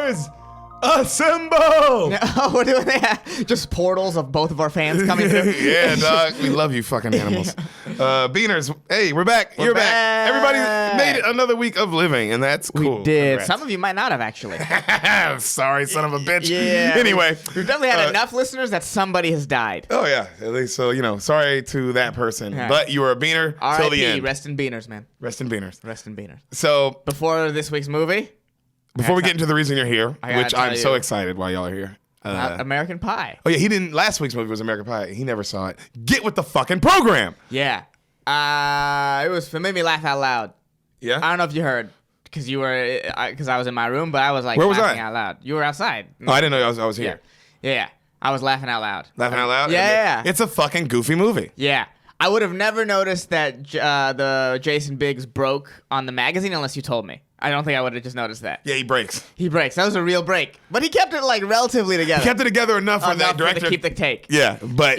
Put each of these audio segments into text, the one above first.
Beaners, assemble! Oh, we're doing that. Just portals of both of our fans coming through. Yeah, dog. We love you fucking animals. Beaners, hey, we're back. You're back. Everybody made it another week of living, and that's cool. We did. Congrats. Some of you might not have, actually. Sorry, son of a bitch. Yeah. Anyway. We've definitely had enough listeners that somebody has died. Oh, yeah. At least, so, sorry to that person. Yeah. But you were a Beaner till the end. Rest in Beaners, man. Rest in Beaners. Rest in Beaners. So. Before this week's movie. Before we get into the reason you're here, which I'm so excited why y'all are here. American Pie. Oh, yeah. He didn't. Last week's movie was American Pie. He never saw it. Get with the fucking program. Yeah. It made me laugh out loud. Yeah. I don't know if you heard because I was in my room, but I was like Where was laughing I? out loud. You were outside. Oh, I didn't know I was here. Yeah. I was laughing out loud. Laughing out loud? Yeah. It's a fucking goofy movie. Yeah. I would have never noticed that the Jason Biggs broke on the magazine unless you told me. I don't think I would have just noticed that. Yeah, he breaks. He breaks. That was a real break. But he kept it like relatively together. He kept it together enough for that director to keep the take. Yeah, but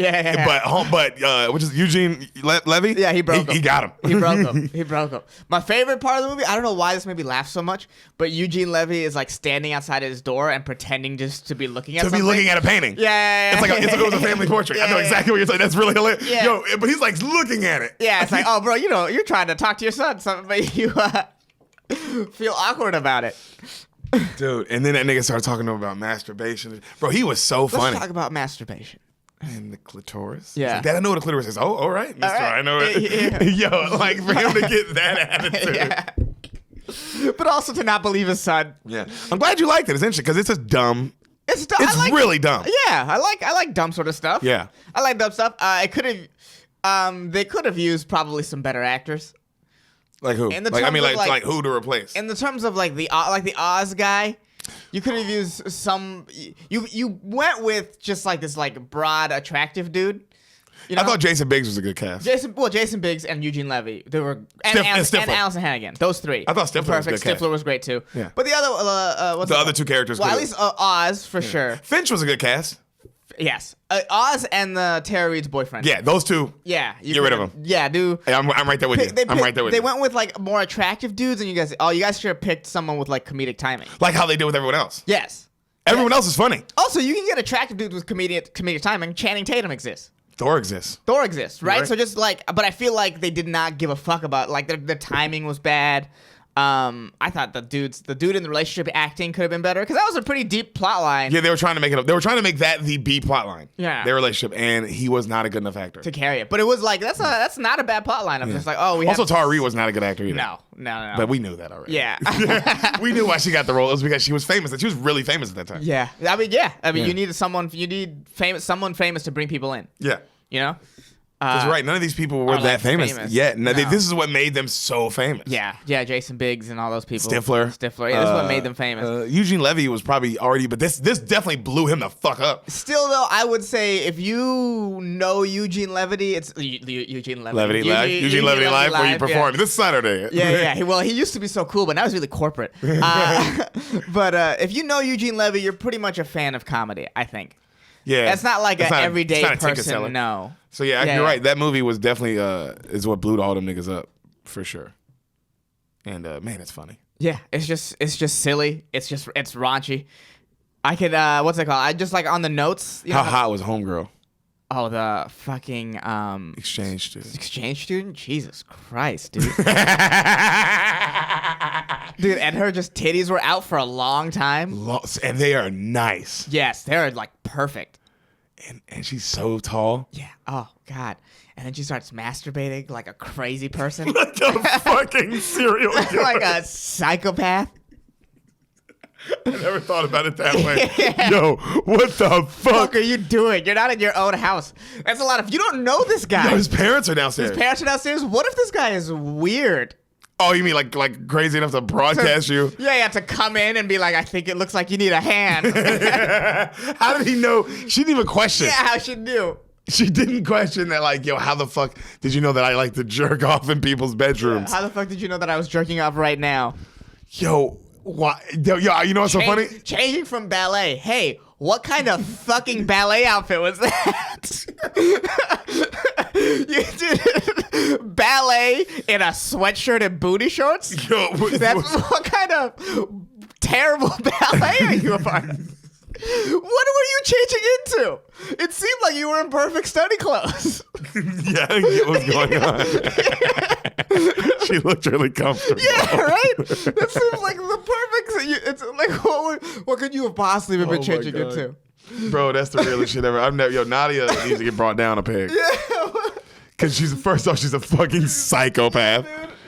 which is Eugene Levy? Yeah, he broke him. He got him. He broke him. My favorite part of the movie, I don't know why this made me laugh so much, but Eugene Levy is like standing outside his door and pretending just to be looking at something. To be looking at a painting. Yeah. It's like it was a family portrait. I know exactly what you're saying. That's really hilarious. Yeah. Yo, but he's like looking at it. Yeah, it's like, oh, bro, you're trying to talk to your son, but you feel awkward about it. Dude, and then that nigga started talking to him about masturbation. Bro, he was so funny. Let's talk about masturbation. And the clitoris? Yeah. Like, Dad, I know what a clitoris is. Oh, all right, mister. All right. I know it. Yeah. Yo, like for him to get that attitude. Yeah. But also to not believe his son. Yeah. I'm glad you liked it. It's interesting because it's just dumb. It's dumb. It's really dumb. Yeah, I like dumb sort of stuff. Yeah. I like dumb stuff. They could have used probably some better actors. Like who? Like who to replace? In the terms of like the Oz guy, you could have used some. You went with just like this like broad, attractive dude. You know? I thought Jason Biggs was a good cast. Jason Biggs and Eugene Levy. They were and Allison Hannigan. Those three. I thought Stifler was a good cast. Stifler was great too. Yeah. But the other the other two characters. Well, at least Oz for sure. Finch was a good cast. Yes. Oz and the Tara Reid's boyfriend. Yeah, those two. Yeah. Get rid of them. Yeah, dude. Hey, I'm right there with you. I'm right there with you. They went with like more attractive dudes, and you guys should have picked someone with like comedic timing. Like how they did with everyone else. Yes. Everyone else is funny. Also, you can get attractive dudes with comedic timing. Channing Tatum exists. Thor exists, right? So just like, but I feel like they did not give a fuck about like the timing was bad. I thought the dude in the relationship acting could have been better because that was a pretty deep plot line. Yeah, they were trying to make it. They were trying to make that the B plot line. Yeah, their relationship, and he was not a good enough actor to carry it. But it was like that's not a bad plot line. I'm just like, Tara Reid was not a good actor either. No. But we knew that already. Yeah, we knew why she got the role. It was because she was famous. And she was really famous at that time. Yeah, I mean, you need someone famous to bring people in. Yeah, you know. That's right. None of these people were that famous yet. No. This is what made them so famous. Yeah. Jason Biggs and all those people. Stifler. Yeah, this is what made them famous. Eugene Levy was probably already, but this definitely blew him the fuck up. Still, though, I would say if you know Eugene Levy, it's Eugene Levy. Eugene Levy Live, where you performed this Saturday. Yeah. Well, he used to be so cool, but now he's really corporate. But if you know Eugene Levy, you're pretty much a fan of comedy, I think. Yeah, that's not like an everyday person. No. So you're right. That movie was definitely is what blew all them niggas up for sure. And man, it's funny. Yeah, it's just silly. It's raunchy. I could what's it called? I just like on the notes. How hot was Homegirl? Oh, the fucking exchange student. Exchange student? Jesus Christ, dude. Dude, and her titties were out for a long time. And they are nice. Yes, they're like perfect. And she's so tall. Yeah. Oh, God. And then she starts masturbating like a crazy person. Like a fucking serial killer. Like a psychopath. I never thought about it that way. Yeah. Yo, what the fuck are you doing? You're not in your own house. That's a lot of... You don't know this guy. Yo, his parents are downstairs. What if this guy is weird? Oh, you mean like crazy enough to broadcast you? Yeah, to come in and be like, I think it looks like you need a hand. How did he know? She didn't even question. Yeah, how she knew. She didn't question that, like, yo, how the fuck did you know that I like to jerk off in people's bedrooms? Yeah, how the fuck did you know that I was jerking off right now? Yo, why? Yo, you know what's so funny? Changing from ballet. Hey, what kind of fucking ballet outfit was that? You did ballet in a sweatshirt and booty shorts? Yo, what kind of terrible ballet are you a part of? What were you changing into? It seemed like you were in perfect study clothes. Yeah, I get what's going on. She looked really comfortable. Yeah, right? That seems like the perfect... It's like, what could you have possibly been Oh my changing God. into? Bro, that's the realest shit ever. Nadia needs to get brought down a peg. Yeah. Because first off, she's a fucking psychopath.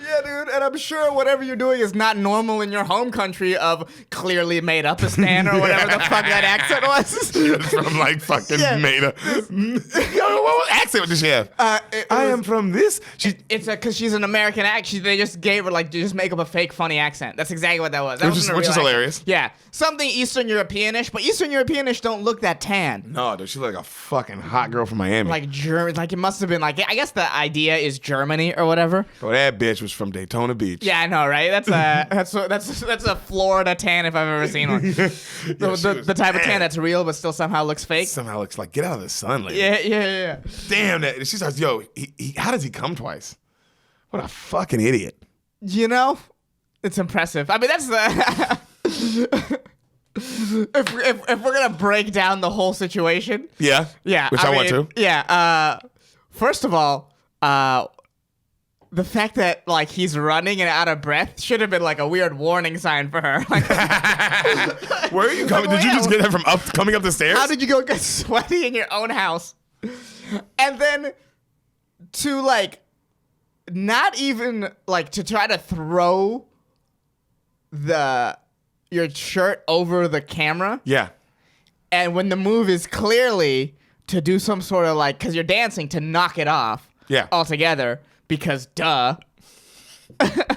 Yeah, dude, and I'm sure whatever you're doing is not normal in your home country of clearly made up a stan or whatever the fuck that accent was. She was from like fucking made up. What accent did she have? I am from this. It's because she's an American actor. They just gave her just make up a fake funny accent. That's exactly what that was. That Which is hilarious. Yeah, something Eastern Europeanish, but Eastern Europeanish don't look that tan. No, dude, she looked like a fucking hot girl from Miami. Like German, like it must have been like I guess the idea is Germany or whatever. Bro, that bitch was from Daytona Beach. Yeah, I know, right? That's a Florida tan if I've ever seen one. The type of tan that's real but still somehow looks fake. Somehow looks like get out of the sun, lady. Yeah. Damn that. She starts, yo, how does he come twice? What a fucking idiot. You know, it's impressive. I mean, that's the. if we're gonna break down the whole situation. Yeah. Which I want to. Yeah. First of all, the fact that like he's running and out of breath should have been like a weird warning sign for her. Like, where are you coming? Did you just get that from coming up the stairs? How did you go get sweaty in your own house? And then to like not even like to try to throw your shirt over the camera. Yeah. And when the move is clearly to do some sort of like, because you're dancing, to knock it off. Yeah. Altogether. Because duh. The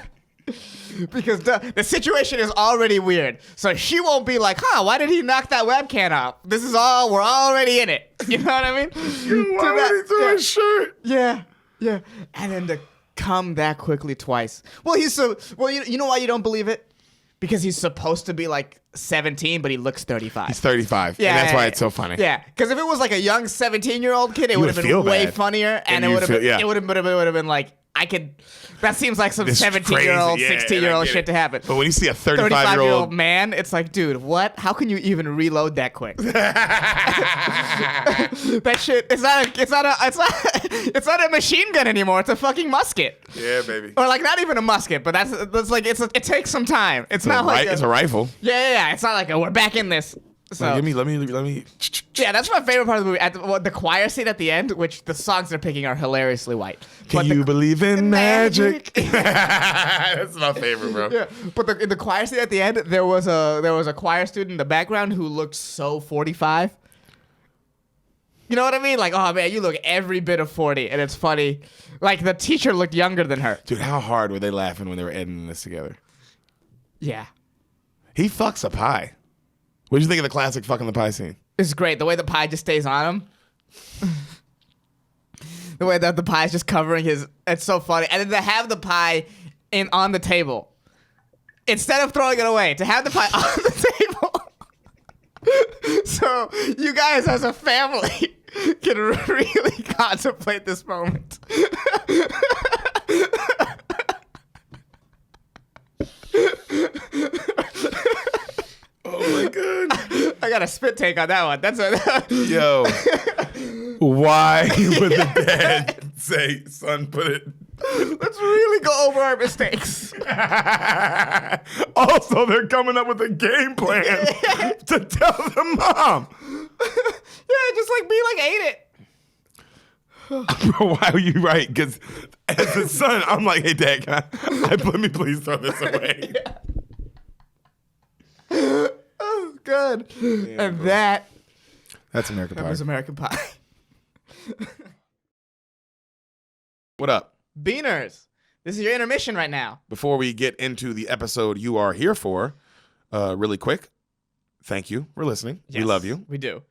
situation is already weird. So she won't be like, why did he knock that webcam off? We're already in it. You know what I mean? Why would he throw his shirt? Yeah. And then to come that quickly twice. Well, you know why you don't believe it? Because he's supposed to be like 17, but he looks 35. He's 35. Yeah, and that's why it's so funny. Yeah, because if it was like a young 17-year-old kid, it would have been way funnier, and it would have been like that seems like some 17-year-old, 16-year-old shit to happen. But when you see a 35-year-old man, it's like, dude, what? How can you even reload that quick? That shit, it's not a machine gun anymore. It's a fucking musket. Yeah, baby. Or like not even a musket, but that's like it takes some time. It's not like it's a rifle. Yeah. It's not like we're back in this. So let me. Yeah, that's my favorite part of the movie. The choir scene at the end, which the songs they're picking are hilariously white. Can you believe in magic? That's my favorite, bro. Yeah, but in the choir scene at the end, there was a choir student in the background who looked so 45. You know what I mean? Like, oh man, you look every bit of 40, and it's funny. Like the teacher looked younger than her. Dude, how hard were they laughing when they were editing this together? Yeah. He fucks a pie. What did you think of the classic fucking the pie scene? It's great. The way the pie just stays on him. The way that the pie is just covering his... It's so funny. And then to have the pie on the table. Instead of throwing it away, to have the pie on the table. So you guys as a family can really contemplate this moment. Oh my god! I got a spit take on that one. That's Yo, why would the dad say, "Son, put it"? Let's really go over our mistakes. Also, they're coming up with a game plan to tell the mom. Yeah, just like be like, ate it. Bro, why are you right? Because as a son, I'm like, hey, Dad, let me please throw this away. Oh, good. Damn, and bro. that's American Pie. That was American Pie. What up? Beaners, this is your intermission right now. Before we get into the episode you are here for, really quick, thank you for listening. Yes, we love you. We do.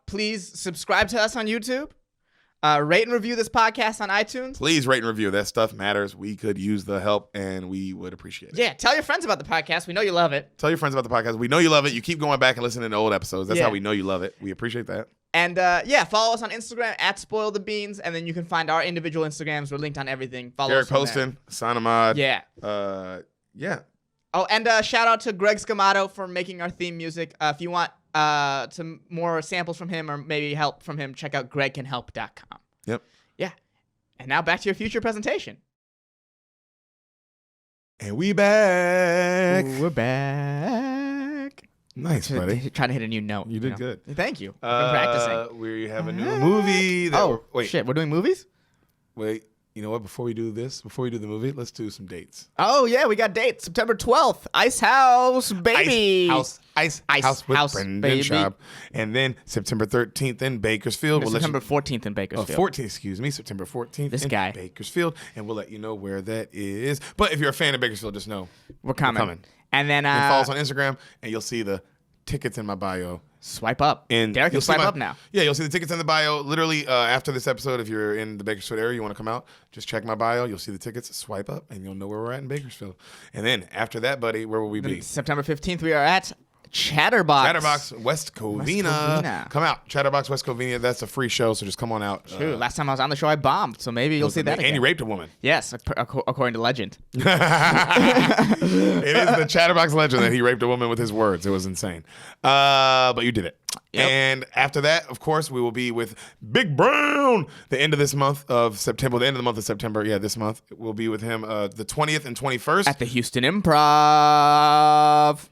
Please subscribe to us on YouTube. Rate and review this podcast on iTunes. Please rate and review. That stuff matters. We could use the help, and we would appreciate it. Yeah, tell your friends about the podcast. We know you love it. Tell your friends about the podcast. We know you love it. You keep going back and listening to old episodes. That's Yeah. how we know you love it. We appreciate that. And follow us on Instagram @SpoilTheBeans, and then you can find our individual Instagrams. We're linked on everything. Follow Derek us on Poston, Sanamad. there. Yeah. Yeah. Oh, and shout out to Greg Scamato for making our theme music. If you want some more samples from him or maybe help from him, check out gregcanhelp.com. Yep. Yeah. And now back to your future presentation. And we back. We're back. Nice, buddy. Trying to hit a new note. You did good. Thank you. I've been practicing. We have a new movie. Wait. Shit. We're doing movies? Wait. You know what? Before we do the movie, let's do some dates. Oh, yeah. We got dates. September 12th. Ice House, baby. Ice House with House, Brendan baby. Schaub. And then September 13th in Bakersfield. September 14th in Bakersfield. 14th, excuse me. September 14th This in guy. Bakersfield. And we'll let you know where that is. But if you're a fan of Bakersfield, just know We're coming. And then follow us on Instagram, and you'll see the tickets in my bio. Swipe up. And Derek, you'll swipe up now. Yeah, you'll see the tickets in the bio. Literally, after this episode, if you're in the Bakersfield area, you want to come out, just check my bio. You'll see the tickets. Swipe up, and you'll know where we're at in Bakersfield. And then after that, buddy, where will we be? September 15th, we are at Chatterbox. Chatterbox, West Covina. Come out. Chatterbox, West Covina. That's a free show, so just come on out. True. Last time I was on the show, I bombed, so maybe you'll see that again. And you raped a woman. Yes, according to legend. It is the Chatterbox legend that he raped a woman with his words. It was insane. But you did it. Yep. And after that, of course, we will be with Big Brown the end of this month of September. The end of the month of September. Yeah, this month. We'll be with him the 20th and 21st. At the Houston Improv.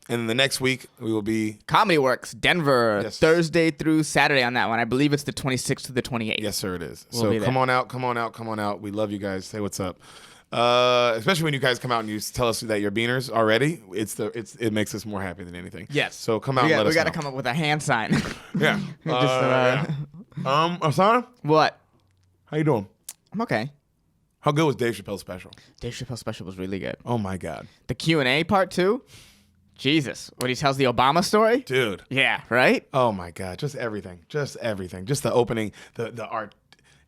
And then the next week, we will be... Comedy Works, Denver. Yes. Thursday through Saturday on that one. I believe it's the 26th to the 28th. Yes, sir, it is. We'll be so there. come on out, come on out, come on out. We love you guys. Say what's up. Especially when you guys come out and you tell us that you're beaners already. It makes us more happy than anything. Yes. So come out and let us know. We got to come up with a hand sign. Yeah. Yeah. Asana, What? how you doing? I'm okay. How good was Dave Chappelle's special? Dave Chappelle's special was really good. Oh my God. The Q&A part too? Jesus. When he tells the Obama story? Dude. Yeah, right? Oh my God. Just everything. Just everything. Just the opening, the art,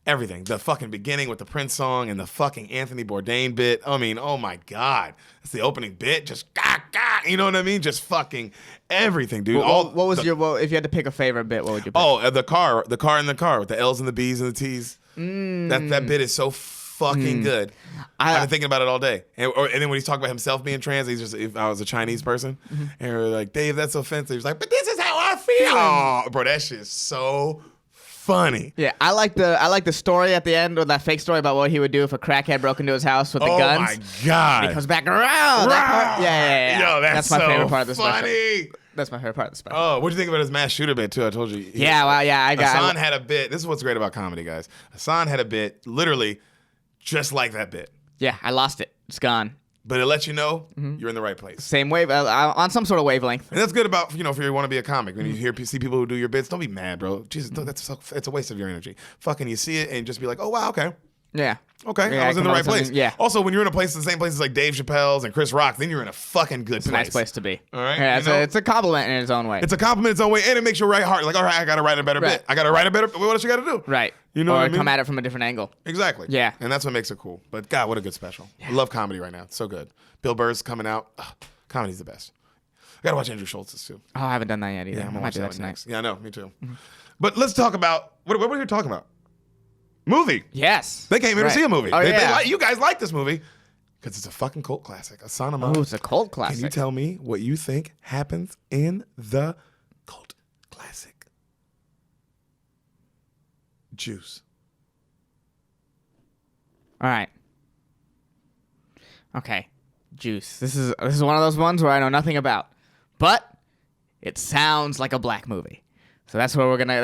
everything. The fucking beginning with the Prince song and the fucking Anthony Bourdain bit. I mean, oh my God. That's the opening bit. Just gah, gah. You know what I mean? Just fucking everything, dude. What was if you had to pick a favorite bit, what would you pick? Oh, the car in the car with the L's and the B's and the T's. That bit is so fucking good. I've been thinking about it all day. And then when he's talking about himself being trans, he's just, if I was a Chinese person, and we're like, Dave, that's offensive. He's like, but this is how I feel. Oh, bro, that shit is so funny. Yeah, I like the story at the end, or that fake story about what he would do if a crackhead broke into his house with the guns. Oh my God. He comes back around. That part, yeah. Yo, that's my so favorite part of the funny. special. That's my favorite part of the special. Oh, what'd you think about his mass shooter bit too? I told you. Hassan had a bit. This is what's great about comedy, guys. Hassan had a bit, literally, just like that bit. Yeah, I lost it. It's gone. But it lets you know you're in the right place. Same wave, on some sort of wavelength. And that's good about, if you want to be a comic. When you see people who do your bits, don't be mad, bro. Jesus, it's a waste of your energy. Fucking you see it and just be like, oh, wow, okay. Yeah. Okay, Yeah, I was in the right place. Yeah. Also, when you're in the same places like Dave Chappelle's and Chris Rock, then you're in a fucking good It's a place. nice place to be. All right, Yeah, you know? it's a compliment in its own way. It's a compliment in its own way, and it makes you write hard. Like, all right, I got to write a better bit. I got to write a better. What else you got to do? Right. You know or what I mean? come at it from a different angle. Exactly. Yeah. And that's what makes it cool. But God, what a good special. I love comedy right now. It's so good. Bill Burr's coming out. Ugh, comedy's the best. I got to watch Andrew Schultz's too. Oh, I haven't done that yet either. Yeah, I'm I gonna might watch do that that one tonight. next. Yeah, I know. Me too. But let's talk about what were we here talking about? Movie. Yes. They came here to see a movie. Oh, yeah. You guys like this movie because it's a fucking cult classic. Asana. Oh, it's a cult classic. Can you tell me what you think happens in the cult classic? Juice. All right. Okay. Juice. This is one of those ones where I know nothing about, but it sounds like a black movie. So that's where we're gonna.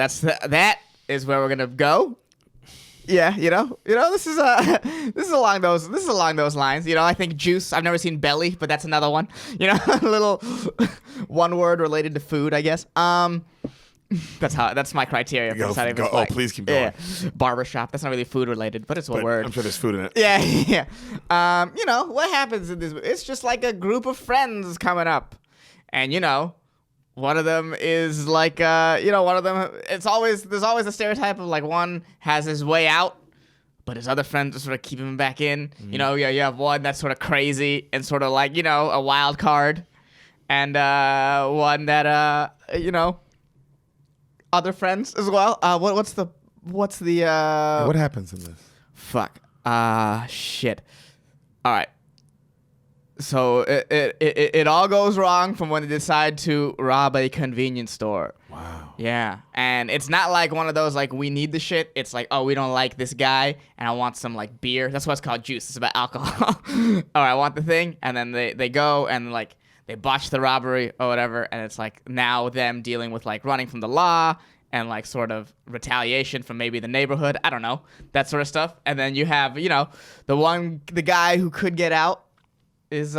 That is where we're gonna go. Yeah, this is along those lines. I think Juice. I've never seen Belly, but that's another one. A little one word related to food, I guess. That's my criteria for deciding if it's black. Oh, please keep going. Yeah. Barbershop. That's not really food related, but it's a word. I'm sure there's food in it. Yeah. What happens in this? It's just like a group of friends coming up, and one of them is like, one of them. There's always a stereotype of like one has his way out, but his other friends just sort of keep him back in. You have one that's sort of crazy and sort of like a wild card, and one that other friends as well. What's the What happens in this? fuck? Shit. All right. So it all goes wrong from when they decide to rob a convenience store. Wow. Yeah, and it's not like one of those like we need the shit. It's like, oh, we don't like this guy, and I want some like beer. That's why it's called juice. It's about alcohol. Oh, I want the thing, and then they go and like they botch the robbery or whatever, and it's like now them dealing with like running from the law and like sort of retaliation from maybe the neighborhood. I don't know, that sort of stuff. And then you have the guy who could get out is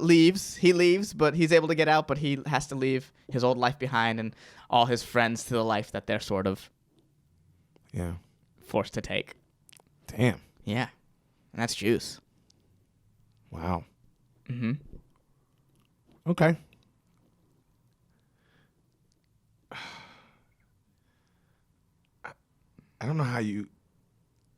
leaves. He leaves, but he's able to get out, but he has to leave his old life behind and all his friends to the life that they're sort of forced to take. Damn. Yeah. And that's juice. Wow. Mm-hmm. Okay. I don't know how you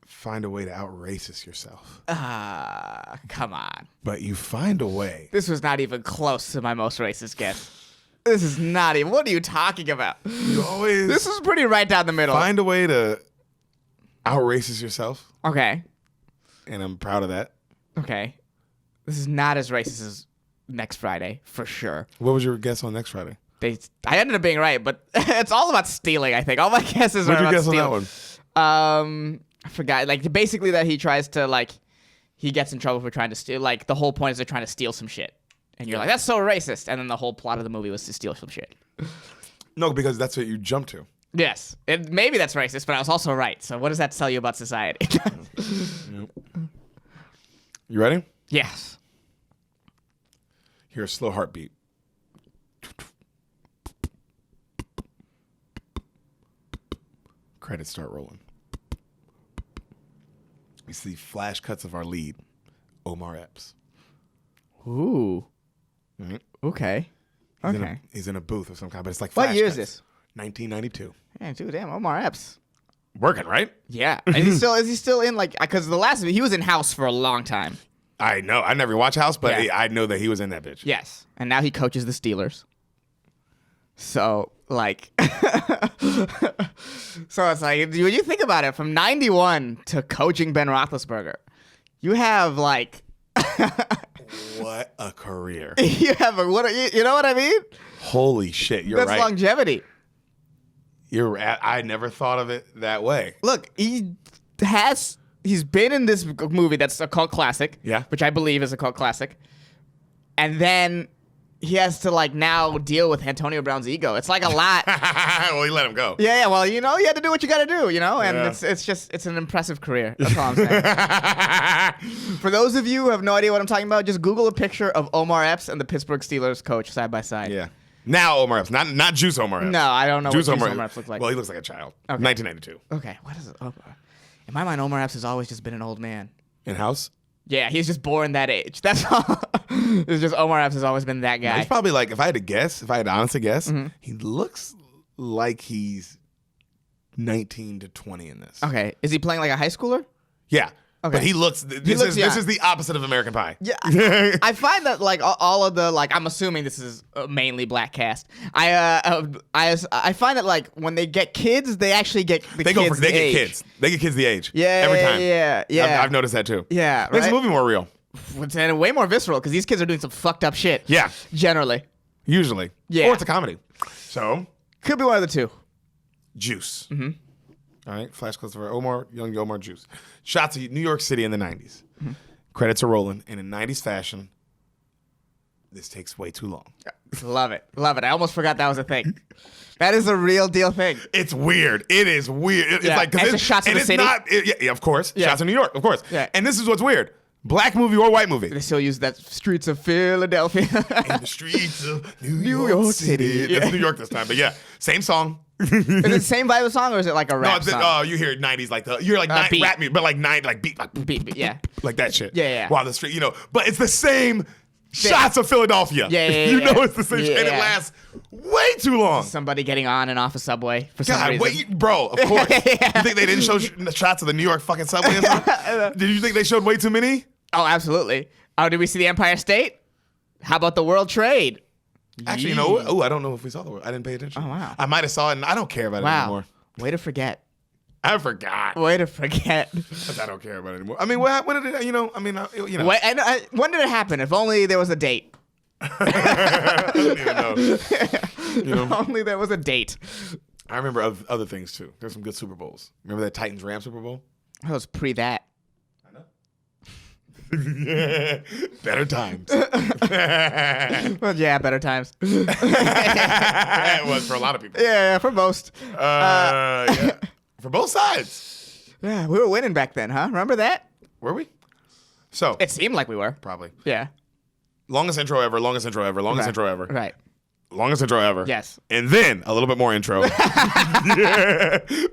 find a way to out-racist yourself. Come on. But you find a way. This was not even close to my most racist guess. This is not even. What are you talking about? You always. This is pretty right down the middle. Find a way to out-racist yourself. Okay. And I'm proud of that. Okay. This is not as racist as Next Friday, for sure. What was your guess on Next Friday? I ended up being right, but it's all about stealing, I think. All my guesses are about stealing. What'd you guess on that one? I forgot. Like, basically that he tries to, like, he gets in trouble for trying to steal. Like, the whole point is they're trying to steal some shit. And you're like, that's so racist. And then the whole plot of the movie was to steal some shit. No, because that's what you jump to. Yes. Maybe that's racist, but I was also right. So what does that tell you about society? You ready? Yes. Hear a slow heartbeat. Credits start rolling. We see flash cuts of our lead, Omar Epps. Ooh. Mm-hmm. Okay. He's in a booth of some kind, but it's like what flash year cuts. is this? 1992. Yeah, dude, damn, Omar Epps. Working, right? Yeah. Is he still in, like, because the last he was in House for a long time. I know. I never watched House, but I know that he was in that bitch. Yes. And now he coaches the Steelers. So, like, so it's like, when you think about it, from 91 to coaching Ben Roethlisberger, you have, like, what a career. You have you know what I mean? Holy shit, you're right. That's longevity. I never thought of it that way. Look, he's been in this movie that's a cult classic. Yeah. Which I believe is a cult classic. And then he has to, like, now deal with Antonio Brown's ego. It's like a lot. Well, he let him go. Yeah, well, you had to do what you got to do, and it's an impressive career. That's all I'm saying. For those of you who have no idea what I'm talking about, just Google a picture of Omar Epps and the Pittsburgh Steelers coach side by side. Yeah. Now Omar Epps, not Juice Omar Epps. No, I don't know Juice what Juice Omar Epps looks like. Well, he looks like a child. Okay. 1992. Okay, what is it? In my mind, Omar Epps has always just been an old man. In House? Yeah, he's just born that age. That's all. It's just Omar Epps has always been that guy. He's probably like, if I had to honestly guess, he looks like he's 19 to 20 in this. Okay, is he playing like a high schooler? Yeah. Okay. But he looks, this is the opposite of American Pie. Yeah, I find that like all of the I'm assuming this is a mainly black cast. I find that like when they get kids, they actually get the kids. They get kids. They get kids the age. Yeah, every time. Yeah. I've noticed that too. Yeah, makes right? the movie more real. And way more visceral because these kids are doing some fucked up shit. Yeah, generally. Usually. Yeah, or it's a comedy. So could be one of the two. Juice. Mm-hmm. All right, flash cuts for young Omar Juice. Shots of New York City in the 90s. Mm-hmm. Credits are rolling, and in 90s fashion, this takes way too long. Love it. I almost forgot that was a thing. That is a real deal thing. It's weird. It is weird. It's like and it's shots of the city. Yeah, of course. Yeah. Shots of New York, of course. Yeah. And this is what's weird. Black movie or white movie. They still use that streets of Philadelphia. In the streets of New York City. Yeah. It's New York this time, but yeah, same song. Is it the same vibe of song or is it like a rap song? Oh, you hear 90s like you're like rap music, but like beat, yeah, like that shit. Yeah. Wow, the street, but it's the same shots of Philadelphia. Yeah. You know it's the same shit, and it lasts way too long. Somebody getting on and off a subway for some reason. Wait, bro, of course. You think they didn't show shots of the New York fucking subway or something? Did you think they showed way too many? Oh, absolutely. Oh, did we see the Empire State? How about the World Trade? Actually, I don't know if we saw the World. I didn't pay attention. Oh, wow. I might have saw it, and I don't care about it anymore. Way to forget. I forgot. Way to forget. I don't care about it anymore. I mean, when did it, When did it happen? If only there was a date. I don't even know. If only there was a date. I remember other things too. There's some good Super Bowls. Remember that Titans-Rams Super Bowl? That was pre that. I know. Better times. Well, yeah, better times. It was for a lot of people. Yeah, for most. Yeah. For both sides. Yeah, we were winning back then, huh? Remember that? Were we? So It seemed like we were. probably Yeah. longest intro ever. Longest intro ever. Longest Right. intro ever. Right. Longest intro ever. Yes. And then a little bit more intro. Yeah.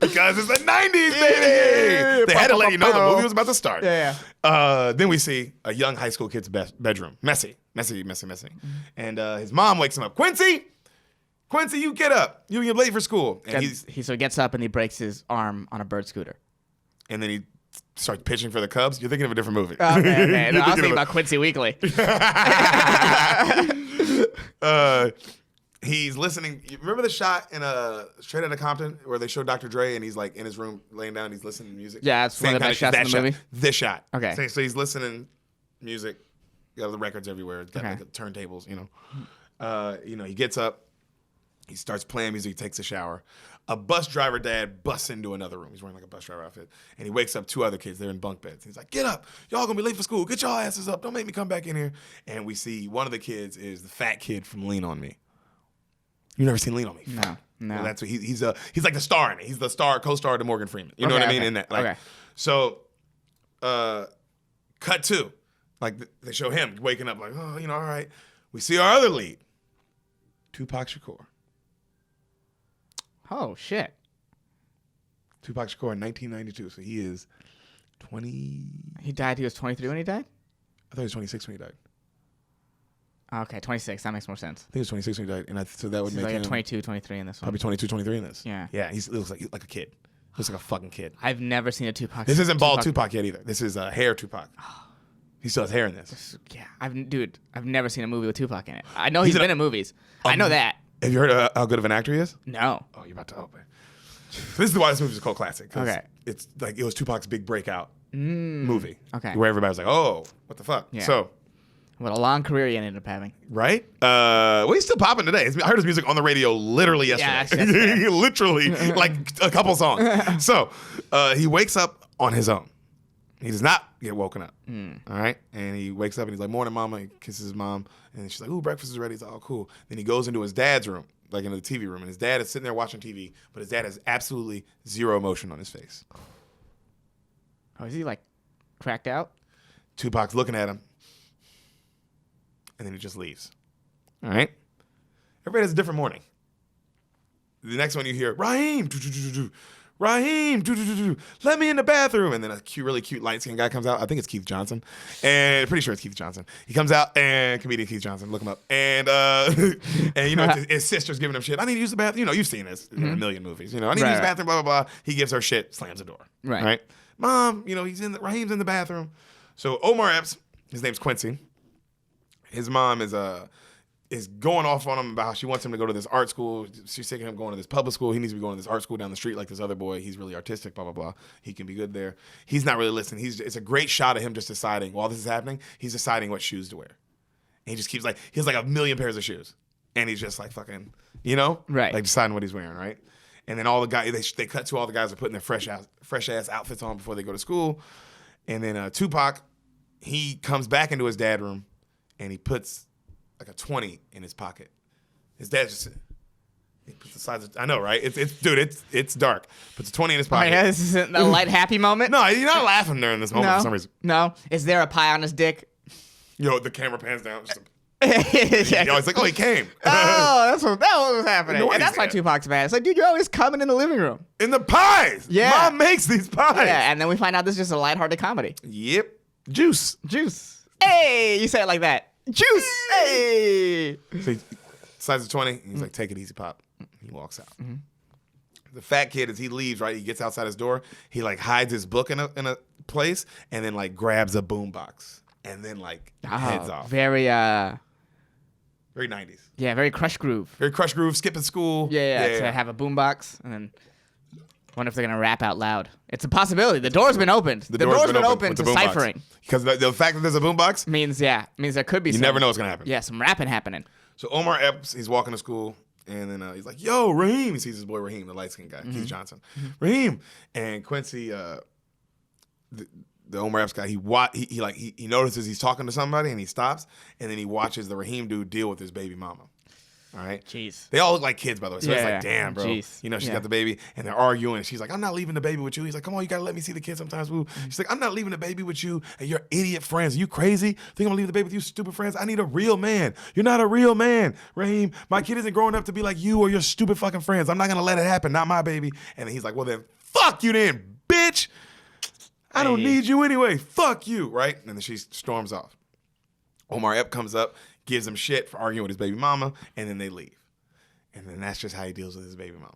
Because it's the 90s, baby. They had to let you know the movie was about to start. Yeah. Then we see a young high school kid's bedroom. Messy. And his mom wakes him up. Quincy, you get up. You're late for school. And So he gets up and he breaks his arm on a bird scooter. and then he starts pitching for the Cubs. You're thinking of a different movie. Okay. No, I was You're thinking about Quincy Weekly. He's listening. You remember the shot in Straight Outta Compton where they show Dr. Dre and he's like in his room laying down. He's listening to music. Yeah, it's one of the best shots in the movie. This shot. Okay. So he's listening music. You got the records everywhere. It's got Okay. like the turntables. He gets up. He starts playing music. He takes a shower. A bus driver dad busts into another room. He's wearing like a bus driver outfit. And he wakes up two other kids. They're in bunk beds. He's like, get up. Y'all gonna be late for school. Get y'all asses up. Don't make me come back in here. And we see one of the kids is the fat kid from Lean On Me. You never seen Lean On Me? No. Well, that's what he's like the star in it. He's the co-star to Morgan Freeman. You know what I mean? Okay. In that. Okay. So, cut two. Like they show him waking up like, oh, all right. We see our other lead, Tupac Shakur. Oh, shit. Tupac Shakur in 1992. So he is 20. He was 23 when he died? I thought he was 26 when he died. Okay, 26. That makes more sense. I think he was 26 when he died. And so that would He's make like him 22, 23 in this one. probably 22, 23 in this. Yeah. Yeah, he looks like a kid. Looks like a fucking kid. I've never seen a Tupac. This isn't bald Tupac yet either. This is hair Tupac. He still has hair in this. Yeah, I've never seen a movie with Tupac in it. I know he's been in movies. I know that. Have you heard how good of an actor he is? No. Oh, you're about to open. This is why this movie is called classic. Okay. It's like it was Tupac's big breakout movie. Okay. Where everybody was like, oh, what the fuck? Yeah. So, What a long career he ended up having. right? Well, he's still popping today. I heard his music on the radio literally yesterday. Yeah, literally, like a couple songs. So, he wakes up on his own. He does not get woken up. All right? And he wakes up and he's like, morning, mama. He kisses his mom. And she's like, ooh, breakfast is ready. He's like, oh, cool. Then he goes into his dad's room, like into the TV room. And his dad is sitting there watching TV, but his dad has absolutely zero emotion on his face. Oh, is he like cracked out? Tupac's looking at him. And then he just leaves. All right? Everybody has a different morning. The next one you hear, Raheem, Raheem, let me in the bathroom. And then a really cute light-skinned guy comes out. I think it's Keith Johnson. And pretty sure it's Keith Johnson. He comes out, and comedian Keith Johnson, look him up. And his sister's giving him shit. I need to use the bathroom. You've seen this in a million movies. I need to use the bathroom, blah, blah, blah. He gives her shit, slams the door. Right. Mom, Raheem's in the bathroom. So Omar Epps, his name's Quincy. His mom is going off on him about how she wants him to go to this art school. She's sick of him going to this public school. He needs to be going to this art school down the street like this other boy. He's really artistic, blah, blah, blah. He can be good there. He's not really listening. It's a great shot of him just deciding, while this is happening, he's deciding what shoes to wear. And he just keeps he has like a million pairs of shoes. And he's just like fucking, Right. like deciding what he's wearing, right? And then all the guys, they cut to all the guys are putting their fresh ass outfits on before they go to school. And then Tupac, he comes back into his dad's room and he puts like a 20 in his pocket. His dad he puts the size of, I know, right? It's dark. Puts a 20 in his pocket. Right, this isn't a light happy moment. No, you're not laughing during this moment for some reason. No. Is there a pie on his dick? The camera pans down. Yeah. It's like, oh, he came. Oh, that was happening. Nobody's And that's why there. Tupac's mad. It's like, dude, you're always coming in the living room. In the pies. Yeah. Mom makes these pies. Yeah, and then we find out this is just a lighthearted comedy. Yep. Juice. Hey, you say it like that. Juice. Hey. So he decides the 20. He's like, take it easy, Pop. He walks out. The fat kid, as he leaves, right, he gets outside his door. He hides his book in a place and then grabs a boombox and then heads off. Very Very 90s. Yeah, very Crush Groove. Very Crush Groove, skipping school. Yeah. To have a boombox and then Wonder if they're gonna rap out loud. It's a possibility. The door's been opened. The door's been opened to ciphering. Because the fact that there's a boombox means there could be. You never know what's gonna happen. Yeah, some rapping happening. So Omar Epps, he's walking to school, and then he's like, "Yo, Raheem!" He sees his boy Raheem, the light skinned guy, Keith Johnson. Raheem, and Quincy, the Omar Epps guy, he notices he's talking to somebody, and he stops, and then he watches the Raheem dude deal with his baby mama. All right. Jeez. They all look like kids, by the way. So it's like, damn, bro. Jeez. You know, she's got the baby, and they're arguing. She's like, I'm not leaving the baby with you. He's like, come on, you gotta let me see the kid sometimes, boo. She's like, I'm not leaving the baby with you and your idiot friends. Are you crazy? Think I'm gonna leave the baby with you, stupid friends? I need a real man. You're not a real man, Raheem. My kid isn't growing up to be like you or your stupid fucking friends. I'm not gonna let it happen. Not my baby. And then he's like, well, then fuck you, then, bitch. I don't need you anyway. Fuck you, right? And then she storms off. Omar Epps comes up, gives him shit for arguing with his baby mama, and then they leave. And then that's just how he deals with his baby mama.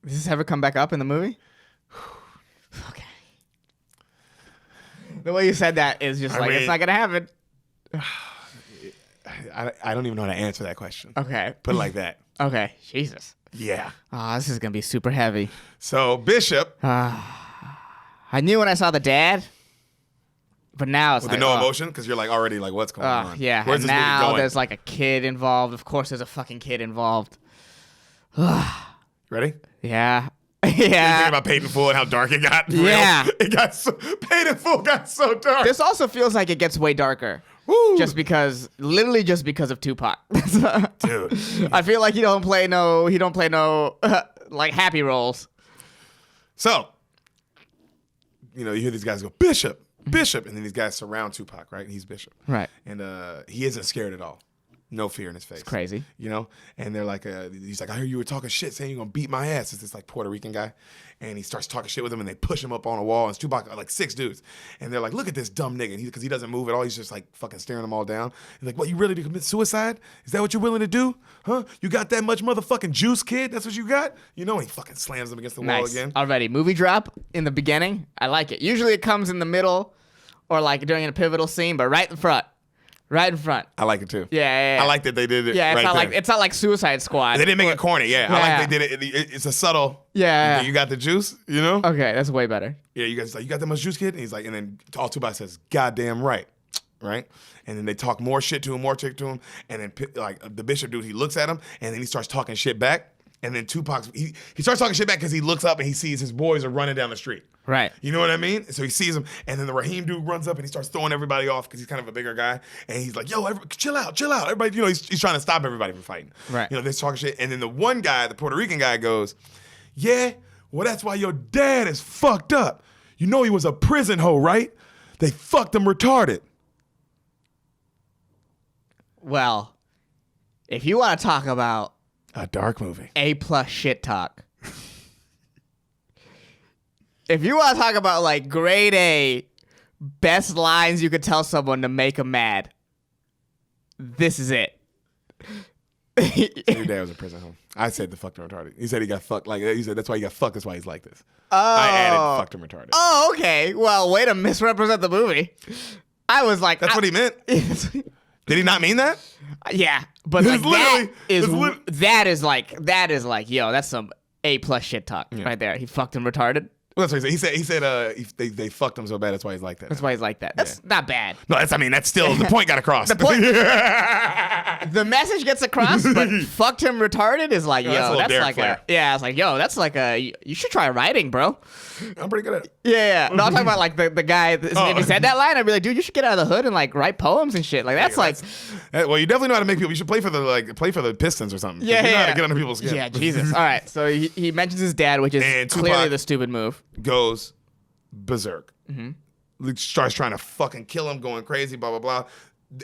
Does this ever come back up in the movie? Okay. The way you said that is just it's not gonna happen. I don't even know how to answer that question. Okay. Put it like that. Okay. Jesus. Yeah. Oh, this is gonna be super heavy. So Bishop. I knew when I saw the dad, but now it's with no emotion because you're like already like, what's going on? Yeah. Where's and this now movie going? there's like a kid involved. Of course, there's a fucking kid involved. Ready? Yeah. Yeah. You think about Paid in Full and how dark it got? Yeah. It got so Paid in Full got so dark. This also feels like it gets way darker. Woo. Just because of Tupac. Dude. I feel like he don't play no like happy roles. So, you hear these guys go, Bishop, and then these guys surround Tupac, right? He's Bishop. Right. And he isn't scared at all. No fear in his face. It's crazy. And they're like, he's like, I heard you were talking shit, saying you're going to beat my ass. It's this like Puerto Rican guy. And he starts talking shit with him, and they push him up on a wall. And it's Tupac, like 6 dudes. And they're like, look at this dumb nigga. Because he doesn't move at all. He's just like fucking staring them all down. He's like, what, you ready to commit suicide? Is that what you're willing to do? Huh? You got that much motherfucking juice, kid? That's what you got? And he fucking slams them against the wall again. Already. Movie drop in the beginning. I like it. Usually it comes in the middle or like during a pivotal scene, but right in front. Right in front. I like it too. Yeah. I like that they did it. Yeah, right it's not like Suicide Squad. They didn't make it corny. Yeah, I like they did it. It's a subtle. Yeah. You got the juice. Okay, that's way better. Yeah, you guys like, you got that much juice, kid? And he's like, and then all Tupac says, goddamn right. And then they talk more shit to him, and then like the Bishop dude, he looks at him, and then he starts talking shit back. And then Tupac, he starts talking shit back because he looks up and he sees his boys are running down the street. Right. You know what I mean? So he sees them, and then the Raheem dude runs up and he starts throwing everybody off because he's kind of a bigger guy. And he's like, yo, chill out. Everybody, he's trying to stop everybody from fighting. Right. They're talking shit. And then the one guy, the Puerto Rican guy goes, yeah, well, that's why your dad is fucked up. He was a prison hoe, right? They fucked him retarded. Well, if you want to talk about a dark movie, A+ shit talk. If you want to talk about like grade A, best lines you could tell someone to make them mad, this is it. Your dad was a prison home. I said the fucked him retarded. He said he got fucked. Like he said, that's why he got fucked. That's why he's like this. Oh. I added fucked him retarded. Oh, okay. Well, way to misrepresent the movie. I was like, that's what he meant. Did he not mean that? Yeah, but like, that is like, yo, that's some A+ shit talk right there. He fucked him retarded. Well, that's what he said. He said they fucked him so bad. That's why he's like that. That's why he's like that. That's not bad. No, that's still the point got across. The point, the message gets across, but fucked him retarded is like, that's like it's like, yo, that's like you should try writing, bro. I'm pretty good at it. Yeah. No, I'm talking about like the guy. If he said that line, I'd be like, dude, you should get out of the hood and like write poems and shit. Like that's well, you definitely know how to make people. You should play for the Pistons or something. Yeah, you know how to get under people's skin. Yeah, Jesus. All right, so he mentions his dad, which is clearly the stupid move. Goes berserk. Mm-hmm. Starts trying to fucking kill him, going crazy, blah blah blah.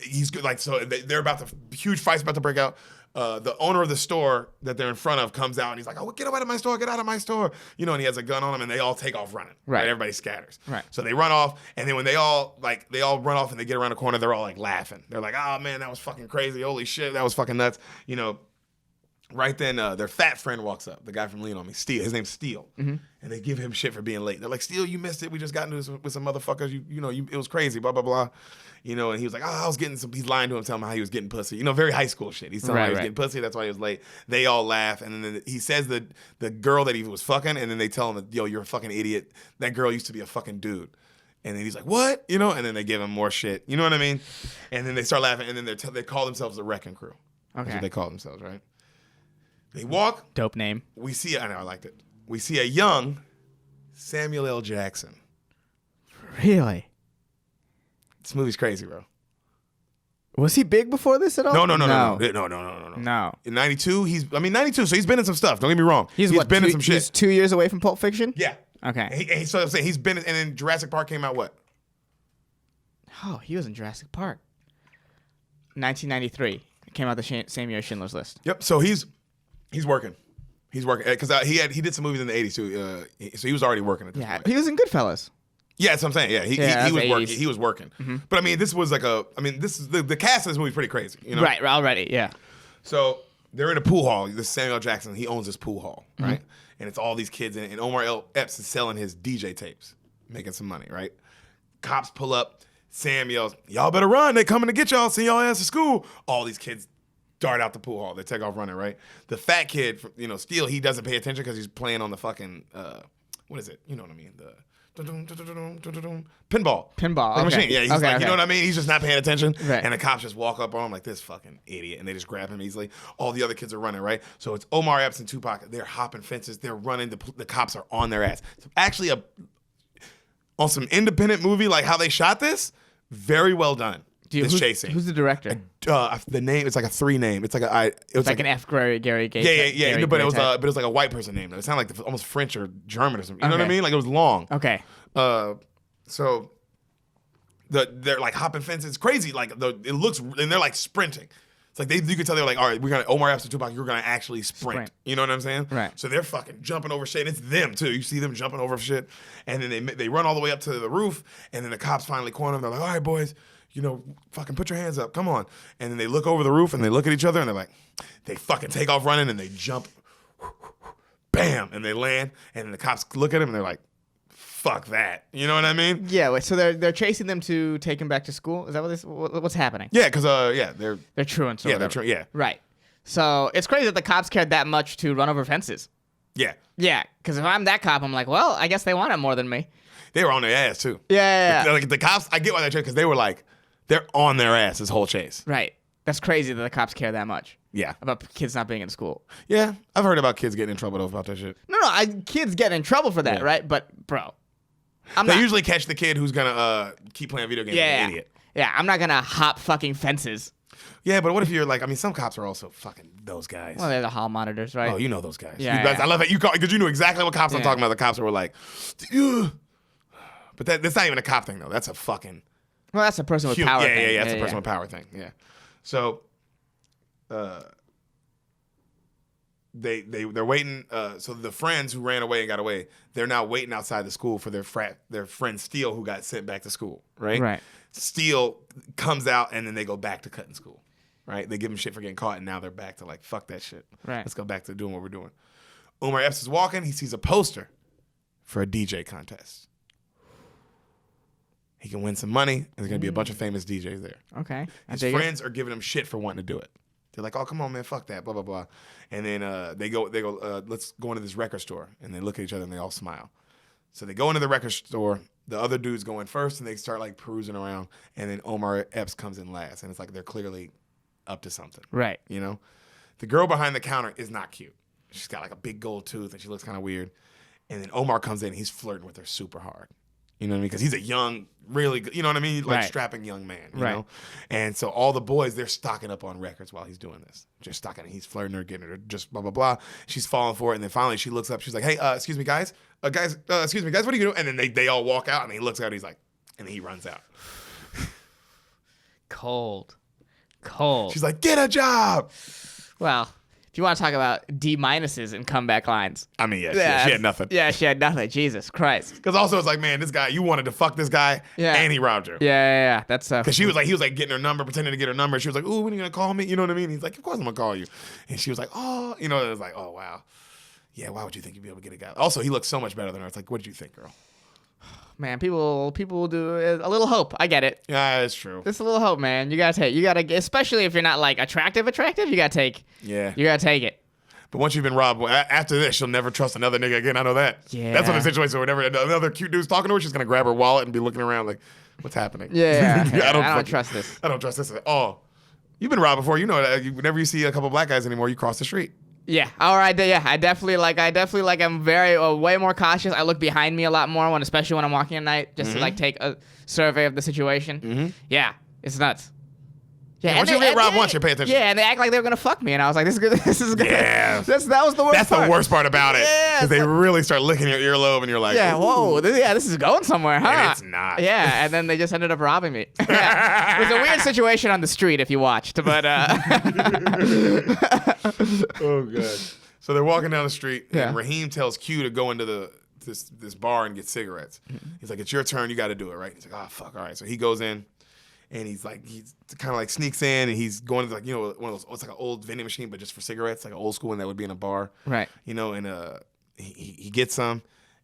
He's like, so they're about to, huge fight's about to break out. The owner of the store that they're in front of comes out and he's like, oh, get out of my store, get out of my store. And he has a gun on him and they all take off running. Right. Everybody scatters. Right. So they run off, and then when they all run off and they get around the corner, they're all like laughing. They're like, oh man, that was fucking crazy. Holy shit, that was fucking nuts. Right then, their fat friend walks up. The guy from Lean on Me, Steele. His name's Steele, and they give him shit for being late. They're like, "Steele, you missed it. We just got into this with some motherfuckers. It was crazy. Blah blah blah." And he was like, "Oh, I was getting some." He's lying to him, telling him how he was getting pussy. Very high school shit. He's telling him how he was getting pussy. That's why he was late. They all laugh, and then he says the girl that he was fucking, and then they tell him, "Yo, you're a fucking idiot. That girl used to be a fucking dude." And then he's like, "What?" And then they give him more shit. You know what I mean? And then they start laughing, and then they call themselves the Wrecking Crew. Okay. That's what they call themselves, right? They walk. Dope name. I know, I liked it. We see a young Samuel L. Jackson. Really? This movie's crazy, bro. Was he big before this at all? No. No. In 92, 92, so he's been in some stuff. Don't get me wrong. He's been in some shit. He's 2 years away from Pulp Fiction? Yeah. Okay. So I'm saying he's been, and then Jurassic Park came out what? Oh, he was in Jurassic Park. 1993. It came out the same year as Schindler's List. Yep. So he's working. He's working because he did some movies in the 80s too. So he was already working at this point. He was in Goodfellas. Yeah, that's what I'm saying. Yeah, he was working. He was working. Mm-hmm. But this was like this is the cast of this movie is pretty crazy. Right, already, yeah. So they're in a pool hall. This Samuel Jackson, he owns this pool hall, right? And it's all these kids in it. And Omar Epps is selling his DJ tapes, making some money, right? Cops pull up. Sam yells, "Y'all better run. They coming to get y'all. Send y'all ass to school." All these kids dart out the pool hall. They take off running, right? The fat kid, Steele, he doesn't pay attention because he's playing on the fucking, what is it? You know what I mean? The pinball. Pinball, like okay. Machine. Yeah, he's okay. You know what I mean? He's just not paying attention. Right. And the cops just walk up on him like, this fucking idiot. And they just grab him easily. All the other kids are running, right? So it's Omar Epps and Tupac. They're hopping fences. They're running. The cops are on their ass. It's actually on some independent movie, like how they shot this, very well done. This chasing. Who's the director? The name, it's like a 3 name. It's like it was like an F. Gary Gay. Yeah. But it was like a white person name. It sounded like almost French or German or something. You know what I mean? Like it was long. Okay. So they're like hopping fences. It's crazy. Like it looks, and they're like sprinting. It's like you could tell they're like, all right, we're gonna Omar Epps and Tupac. You're gonna actually sprint. You know what I'm saying? Right. So they're fucking jumping over shit. And it's them too. You see them jumping over shit, and then they run all the way up to the roof, and then the cops finally corner them. They're like, all right, boys. Fucking put your hands up. Come on. And then they look over the roof and they look at each other and they're like, they fucking take off running and they jump. Bam. And they land. And then the cops look at him and they're like, fuck that. You know what I mean? Yeah. Wait, so they're chasing them to take him back to school? Is that what's happening? Yeah, because they're truants. Yeah, they're truant. Yeah. Right. So it's crazy that the cops cared that much to run over fences. Yeah. Yeah. Because if I'm that cop, I'm like, well, I guess they want it more than me. They were on their ass too. Yeah. Like the cops, I get why they're chasing because they were like, they're on their ass this whole chase. Right. That's crazy that the cops care that much. Yeah. About kids not being in school. Yeah. I've heard about kids getting in trouble though about that shit. No, kids get in trouble for that, right? But bro, they usually catch the kid who's gonna keep playing video games like an idiot. Yeah, I'm not gonna hop fucking fences. Yeah, but what if you're like, some cops are also fucking those guys. Well, they're the hall monitors, right? Oh, you know those guys. Yeah. I love that you call because you knew exactly what cops I'm talking about. The cops were like, ugh. But that's not even a cop thing though. That's a fucking. Well, that's a person with power thing. Yeah, that's a person with power thing. Yeah. So, they're waiting. So the friends who ran away and got away, they're now waiting outside the school for their friend Steele who got sent back to school. Right. Right. Steele comes out and then they go back to cutting school. Right. They give him shit for getting caught and now they're back to like fuck that shit. Right. Let's go back to doing what we're doing. Omar Epps is walking. He sees a poster for a DJ contest. He can win some money. There's going to be a bunch of famous DJs there. Okay. His friends are giving him shit for wanting to do it. They're like, oh, come on, man, fuck that, blah, blah, blah. And then they go, let's go into this record store. And they look at each other and they all smile. So they go into the record store. The other dudes go in first and they start like perusing around. And then Omar Epps comes in last. And it's like they're clearly up to something. Right. You know? The girl behind the counter is not cute. She's got like a big gold tooth and she looks kind of weird. And then Omar comes in and he's flirting with her super hard. You know what I mean? Because he's a young, really good, you know what I mean? Like strapping young man, you know? And so all the boys, they're stocking up on records while he's doing this. Just stocking, he's flirting her, getting her, just blah, blah, blah. She's falling for it. And then finally she looks up. She's like, hey, excuse me, guys. Excuse me, guys, what are you doing? And then they all walk out and he looks out. He's like, and then he runs out. Cold. She's like, get a job. Well, If you want to talk about D minuses and comeback lines. I mean, she had nothing. Yeah, she had nothing. Jesus Christ. Because also it's like, man, this guy, you wanted to fuck this guy, and he robbed her. Yeah. That's because he was like getting her number, pretending to get her number. She was like, ooh, when are you gonna call me? You know what I mean? He's like, of course I'm gonna call you. And she was like, oh, it was like, oh wow, yeah. Why would you think you'd be able to get a guy? Also, he looks so much better than her. It's like, what did you think, girl? Man, people do a little hope. I get it. Yeah, it's true. Just a little hope, man. You gotta, especially if you're not like attractive. You gotta take. Yeah. You gotta take it. But once you've been robbed, after this, she'll never trust another nigga again. I know that. Yeah. That's one of the situations where whenever another cute dude's talking to her, she's gonna grab her wallet and be looking around like, what's happening? Yeah. I don't trust this. I don't trust this at all. You've been robbed before. You know that. Whenever you see a couple black guys anymore, you cross the street. Yeah. All right. Yeah. I definitely I'm very way more cautious. I look behind me a lot more especially when I'm walking at night, just to like take a survey of the situation. Mm-hmm. Yeah. It's nuts. Yeah. Once you get robbed once, you pay attention. Yeah, and they act like they were gonna fuck me, and I was like, this is good. This is good. Yeah. That was the worst. That's part. the worst part about it. Yeah. Because they really start licking your earlobe, and you're like, yeah. ooh. Whoa. This is going somewhere, huh? And it's not. Yeah. And then they just ended up robbing me. Yeah. It was a weird situation on the street if you watched, but. Oh god. So they're walking down the street, Yeah. and Raheem tells Q to go into this bar and get cigarettes. Mm-hmm. He's like, it's your turn, you got to do it, right? He's like, oh fuck, all right. So he goes in, and he's kind of like sneaks in, and he's going to like one of those. It's like an old vending machine, but just for cigarettes, like an old school one that would be in a bar, Right. And he gets some,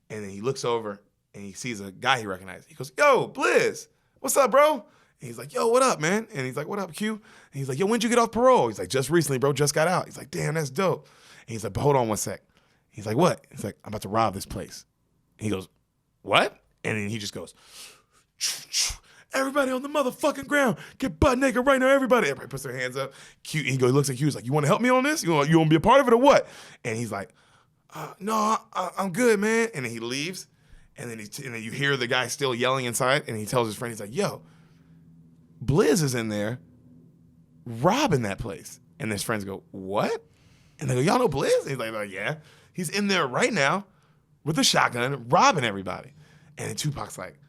and then he looks over and he sees a guy he recognizes. He goes, yo, Blizz, what's up, bro? And he's like, yo, what up, man? And he's like, what up, Q? And he's like, yo, when'd you get off parole? He's like, just recently, bro, just got out. He's like, damn, that's dope. And he's like, but hold on one sec. He's like, what? He's like, I'm about to rob this place. And he goes, what? And then he just goes, everybody on the motherfucking ground, get butt naked right now, everybody. Everybody puts their hands up. Q, he looks at Q, he's like, you want to help me on this? You want to be a part of it or what? And he's like, no, I'm good, man. And then he leaves. And then you hear the guy still yelling inside. And he tells his friend, he's like, yo, Blizz is in there robbing that place. And his friends go, what? And they go, y'all know Blizz? And he's like, yeah. He's in there right now with a shotgun robbing everybody. And then Tupac's like,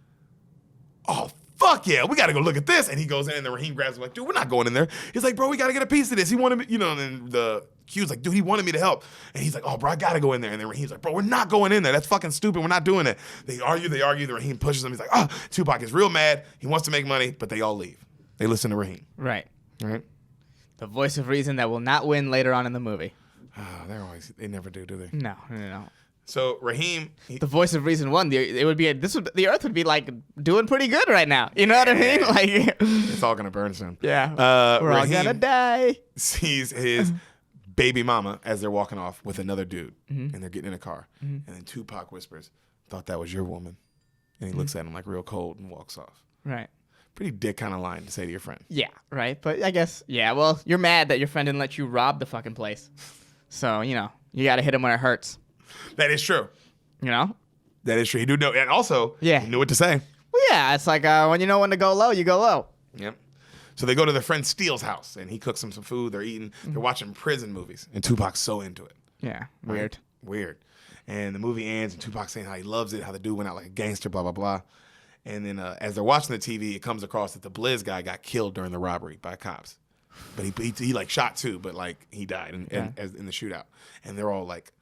oh, fuck yeah, we got to go look at this. And he goes in, and then Raheem grabs him like, dude, we're not going in there. He's like, bro, we got to get a piece of this. He wanted me, and then the Q's like, dude, he wanted me to help. And he's like, oh, bro, I got to go in there. And then Raheem's like, bro, we're not going in there. That's fucking stupid. We're not doing it. They argue. Then Raheem pushes him. He's like, oh, Tupac is real mad. He wants to make money, but they all leave. They listen to Raheem. Right. Right? The voice of reason that will not win later on in the movie. Oh, they never do they? No. So Raheem, the voice of reason won. The Earth would be like doing pretty good right now. You know what I mean? Like it's all gonna burn soon. Yeah, we're all gonna die. Sees his baby mama as they're walking off with another dude, and they're getting in a car, and then Tupac whispers, "Thought that was your woman," and he looks at him like real cold and walks off. Right. Pretty dick kind of line to say to your friend. Yeah. Right. But I guess well, you're mad that your friend didn't let you rob the fucking place, so you gotta hit him when it hurts. That is true. That is true. He do know, and also, he knew what to say. Well, yeah, it's like when you know when to go low, you go low. Yep. So they go to their friend Steele's house, and he cooks them some food. They're eating. They're watching prison movies, and Tupac's so into it. Yeah, weird. And the movie ends, and Tupac's saying how he loves it, how the dude went out like a gangster, blah, blah, blah. And then as they're watching the TV, it comes across that the Blizz guy got killed during the robbery by cops. But he like shot too, but like he died in the shootout. And they're all like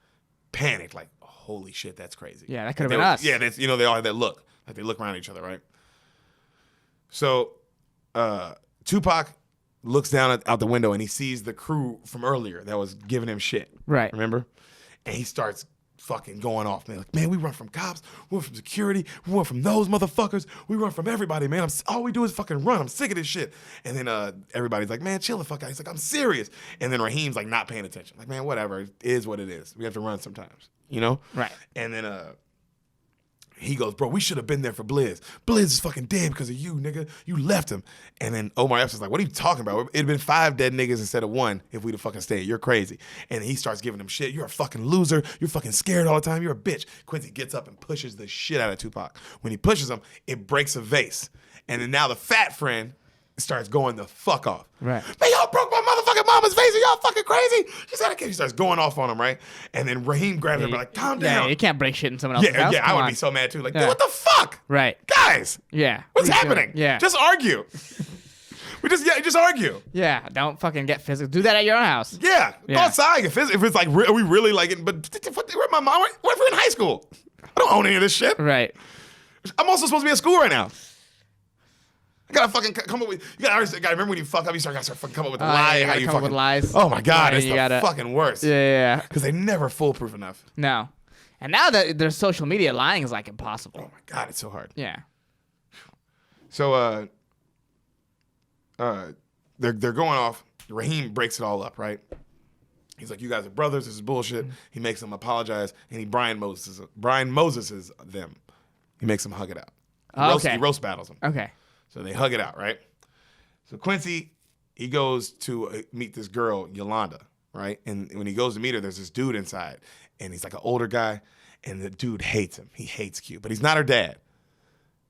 panicked, like, holy shit, that's crazy. Yeah, that could have been us. Yeah, they all have that look. Like they look around at each other, right? So Tupac looks down out the window and he sees the crew from earlier that was giving him shit. Right. Remember? And he starts fucking going off, man. Like, man, we run from cops, we run from security, we run from those motherfuckers, we run from everybody, man. All we do is fucking run. I'm sick of this shit. And then everybody's like, man, chill the fuck out. He's like, I'm serious. And then Raheem's like not paying attention. Like, man, whatever. It is what it is. We have to run sometimes, Right. And then he goes, bro, we should have been there for Blizz. Blizz is fucking dead because of you, nigga. You left him. And then Omar Epps is like, what are you talking about? It'd been 5 dead niggas instead of 1 if we'd have fucking stayed. You're crazy. And he starts giving him shit. You're a fucking loser. You're fucking scared all the time. You're a bitch. Quincy gets up and pushes the shit out of Tupac. When he pushes him, it breaks a vase. And then now the fat friend starts going the fuck off. Right. Man, y'all broke my motherfucking mama's face. Are y'all fucking crazy? He starts going off on him, right? And then Raheem grabs him and like, calm down. Yeah, you can't break shit in someone else's house. Yeah, I would be so mad too. Like, dude, what the fuck? Right. Guys. Yeah. What's happening? Yeah. Just argue. We just argue. Yeah, don't fucking get physical. Do that at your own house. Yeah, go outside. If it's like, are we really like it? But where my mom? What if we're in high school? I don't own any of this shit. Right. I'm also supposed to be at school right now. I gotta fucking come up with. You gotta remember when you fuck up, you start fucking come up with a lie. Yeah, how you come fucking up with lies. Oh my god, Right, it's fucking worst. Yeah. Because they never foolproof enough. No. And now that there's social media, lying is like impossible. Oh my god, it's so hard. Yeah. So they're going off. Raheem breaks it all up, right? He's like, you guys are brothers. This is bullshit. He makes them apologize, and he Brian Moses them. He makes them hug it out. He roast battles them. Okay. So they hug it out, right? So Quincy, he goes to meet this girl, Yolanda, right? And when he goes to meet her, there's this dude inside, and he's like an older guy, and the dude hates him. He hates Q, but he's not her dad.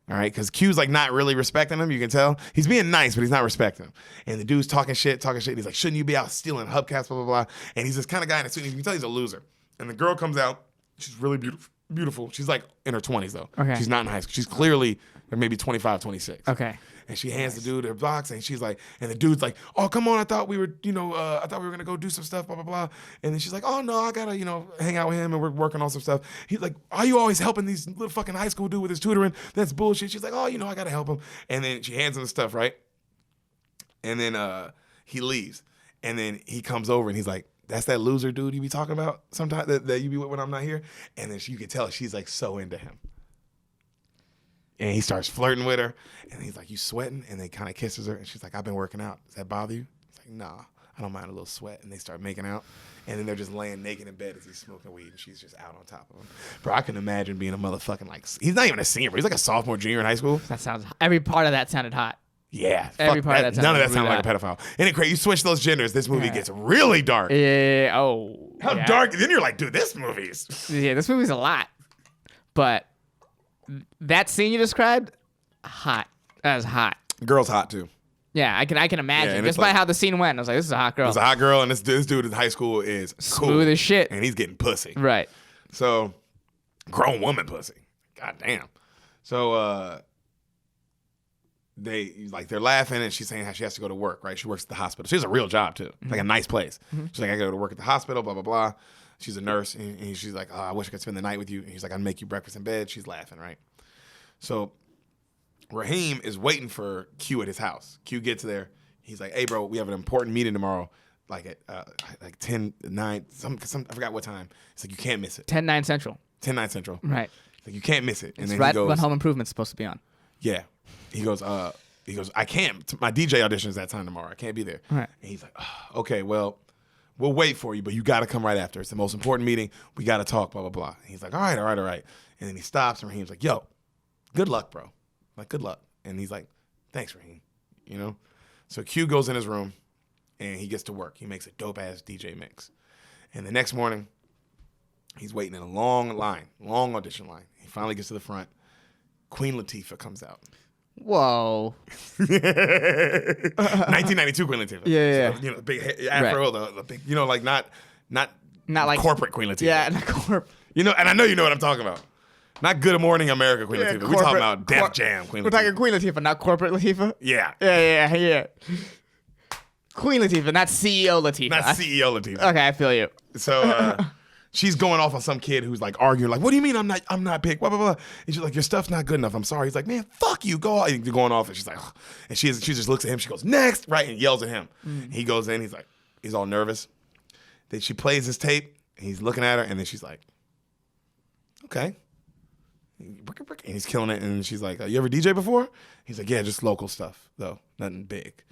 All right, because Q's like not really respecting him. You can tell he's being nice, but he's not respecting him. And the dude's talking shit. And he's like, "Shouldn't you be out stealing hubcaps?" Blah blah blah. And he's this kind of guy, and you can tell he's a loser. And the girl comes out. She's really beautiful. She's like in her 20s though. Okay. She's not in high school. She's clearly maybe 25, 26. Okay. And she hands the dude her box, and she's like, and the dude's like, "Oh, come on, I thought we were gonna go do some stuff, blah blah blah." And then she's like, "Oh no, I gotta, hang out with him, and we're working on some stuff." He's like, "Are you always helping these little fucking high school dude with his tutoring? That's bullshit." She's like, "Oh, I gotta help him." And then she hands him the stuff, right? And then he leaves, and then he comes over, and he's like, "That's that loser dude you be talking about sometimes that you be with when I'm not here." And then you can tell she's like so into him. And he starts flirting with her, and he's like, "You sweating?" And they kind of kisses her, and she's like, "I've been working out. Does that bother you?" He's like, "Nah, I don't mind a little sweat." And they start making out, and then they're just laying naked in bed as he's smoking weed, and she's just out on top of him. Bro, I can imagine being a motherfucking he's not even a senior, but he's like a sophomore, junior in high school. Every part of that sounded hot. Yeah, every part of that. None of that sounded like a pedophile. And it crazy. You switch those genders, this movie gets really dark. Yeah. Oh. How dark? Then you're like, dude, this movie's. Yeah, this movie's a lot, but that scene you described. Hot. That was hot. Girl's hot too. Yeah, I can imagine. Yeah, just by how the scene went, I was like, this is a hot girl. It's a hot girl, and this dude in high school is smooth as shit. And he's getting pussy. Right. So, grown woman pussy. God damn. So, they're laughing, and she's saying how she has to go to work, right? She works at the hospital. She has a real job too. Like a nice place. She's like, I gotta go to work at the hospital, blah, blah, blah. She's a nurse, and she's like, oh, I wish I could spend the night with you. And he's like, I'd make you breakfast in bed. She's laughing, right? So Raheem is waiting for Q at his house. Q gets there. He's like, hey, bro, we have an important meeting tomorrow, like at 10, 9, some I forgot what time. He's like, you can't miss it. 10-9 Central. 10-9 Central. Right. He's like, you can't miss it. And it's then right he goes, when Home Improvement's supposed to be on. Yeah. He goes, I can't. My DJ audition is that time tomorrow. I can't be there. Right. And he's like, oh, okay, well, we'll wait for you, but you got to come right after. It's the most important meeting. We got to talk, blah, blah, blah. And he's like, all right. And then he stops, and Raheem's like, yo, good luck, bro. Like, good luck. And he's like, thanks, Raheem. So Q goes in his room, and he gets to work. He makes a dope-ass DJ mix. And the next morning, he's waiting in a long audition line. He finally gets to the front. Queen Latifah comes out. Whoa. 1992 Queen Latifah. Yeah. So, the big afro, right. the big, like not like corporate Queen Latifah. Yeah, not corporate. And I know you know what I'm talking about. Not Good Morning America Queen Latifah. We're talking about Def Jam Queen Latifah. We're talking Queen Latifah, not corporate Latifah. Yeah. Yeah. Queen Latifah, not CEO Latifah. Not CEO Latifah. Okay, I feel you. So she's going off on some kid who's like arguing, like, what do you mean I'm not big? Blah blah blah. And she's like, your stuff's not good enough. I'm sorry. He's like, man, fuck you. Go off. And you're going off, and she's like, ugh. And she just looks at him. She goes, next, right, and yells at him. He goes in. He's like, he's all nervous. Then she plays his tape. And he's looking at her, and then she's like, okay. And he's killing it. And she's like, you ever DJ before? He's like, yeah, just local stuff though, nothing big.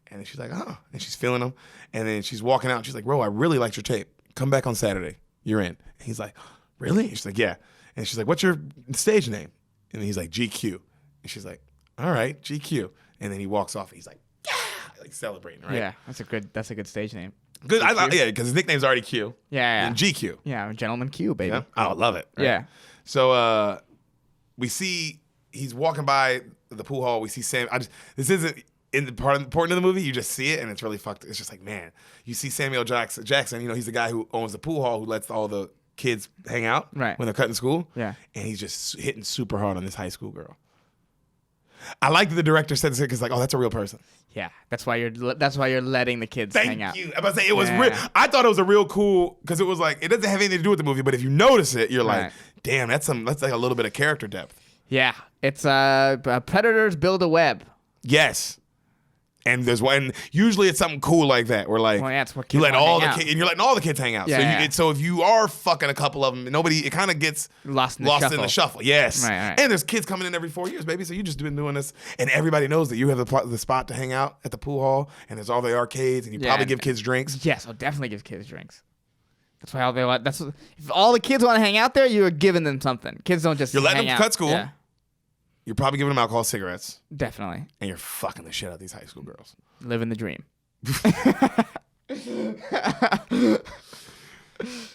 And then she's like, oh. And she's feeling him. And then she's walking out. And she's like, bro, I really liked your tape. Come back on Saturday. You're in. And he's like, really? And she's like, yeah. And she's like, what's your stage name? And then he's like, GQ. And she's like, all right, GQ. And then he walks off. And he's like, yeah, like celebrating, right? Yeah, that's a good stage name. Good. Yeah, because his nickname's already Q. Yeah. And GQ. Yeah, Gentleman Q, baby. Yeah. Oh, I love it. Right? Yeah. So we see he's walking by the pool hall. We see Sam. This isn't in the part important of the movie. You just see it, and it's really fucked. It's just like, man, you see Samuel Jackson. He's the guy who owns the pool hall, who lets all the kids hang out right. when they're cutting school. Yeah. And he's just hitting super hard on this high school girl. I like that the director said this because like, oh, that's a real person. Yeah, that's why you're letting the kids hang out. Thank you. I'm about to say it was real. I thought it was a real cool because it was like it doesn't have anything to do with the movie, but if you notice it, you're like, damn, that's like a little bit of character depth. Yeah, it's predators build a web. Yes. And there's one. Usually it's something cool like that, where like that's what you let all the kids, and you're letting all the kids hang out. Yeah, so if you are fucking a couple of them, it kind of gets lost in the shuffle. Yes, right. And there's kids coming in every 4 years, baby. So you just been doing this, and everybody knows that you have the spot to hang out at the pool hall, and there's all the arcades, and you probably give kids drinks. Yes, I'll definitely give kids drinks. That's why all they want. If all the kids want to hang out there, you're giving them something. Kids don't just. You're letting them hang cut out. school. Yeah. You're probably giving them alcohol, cigarettes, Definitely. and you're fucking the shit out of these high school girls. Living the dream.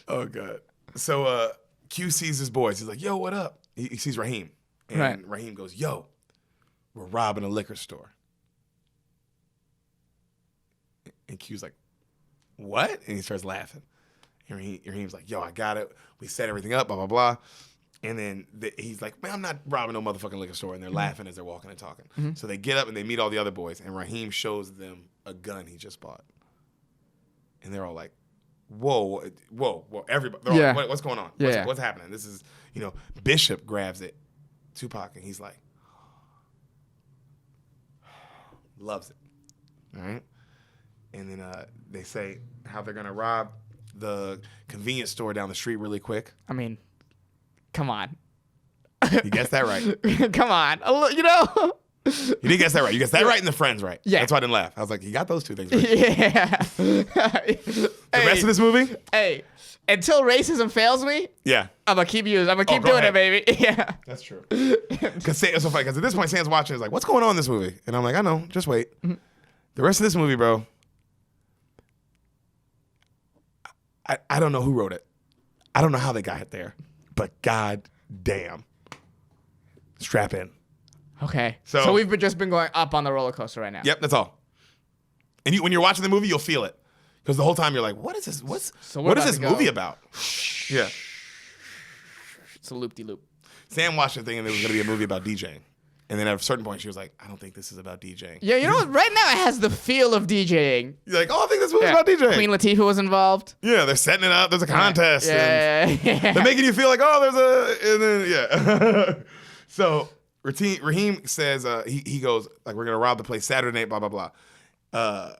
Oh god. So Q sees his boys. He's like, "Yo, what up?" He sees Raheem, and Raheem goes, "Yo, we're robbing a liquor store." And Q's like, "What?" And he starts laughing. And Raheem's like, "Yo, I got it. We set everything up. Blah blah blah." And then he's like, "Man, I'm not robbing no motherfucking liquor store." And they're laughing as they're walking and talking. Mm-hmm. So they get up and they meet all the other boys. And Raheem shows them a gun he just bought. And they're all like, whoa, everybody. They're all like, what's going on? What's happening? This is, Bishop grabs it, Tupac, and he's like, loves it. All right? And then they say how they're going to rob the convenience store down the street really quick. I mean, come on. You guessed that right. Come on. You didn't guess that right. You guessed that right and the friends right. Yeah. That's why I didn't laugh. I was like, you got those two things right. Yeah. The rest of this movie? Hey, until racism fails me, I'm going to keep doing it, baby. Yeah. That's true. Because it's so funny, because at this point, Sam's watching, is like, what's going on in this movie? And I'm like, I know, just wait. Mm-hmm. The rest of this movie, bro, I don't know who wrote it. I don't know how they got it there. But god damn. Strap in. Okay. So we've just been going up on the roller coaster right now. Yep, that's all. And when you're watching the movie, you'll feel it. Because the whole time you're like, what is this? What is this movie about? Yeah. It's a loop-de-loop. Sam watched the thing and there was going to be a movie about DJing. And then at a certain point, she was like, I don't think this is about DJing. Yeah, you know what? Right now, it has the feel of DJing. You're like, oh, I think this movie's about DJing. Queen Latifah was involved. Yeah, they're setting it up. There's a contest. Yeah. They're making you feel like, oh, and then, So Raheem says, he goes, like, we're going to rob the place Saturday night, blah, blah, blah.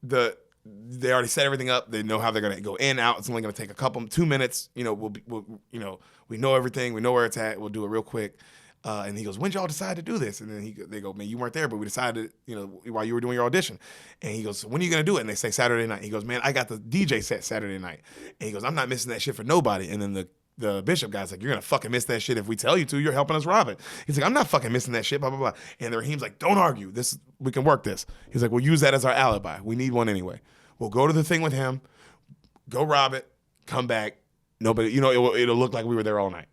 They already set everything up. They know how they're going to go in, out. It's only going to take 2 minutes. We know everything. We know where it's at. We'll do it real quick. And he goes, when did y'all decide to do this? And then they go, man, you weren't there, but we decided, while you were doing your audition. And he goes, when are you going to do it? And they say Saturday night. He goes, man, I got the DJ set Saturday night. And he goes, I'm not missing that shit for nobody. And then the bishop guy's like, you're going to fucking miss that shit if we tell you to. You're helping us rob it. He's like, I'm not fucking missing that shit, blah, blah, blah. And the Raheem's like, don't argue. We can work this. He's like, we'll use that as our alibi. We need one anyway. We'll go to the thing with him, go rob it, come back. Nobody, it'll look like we were there all night.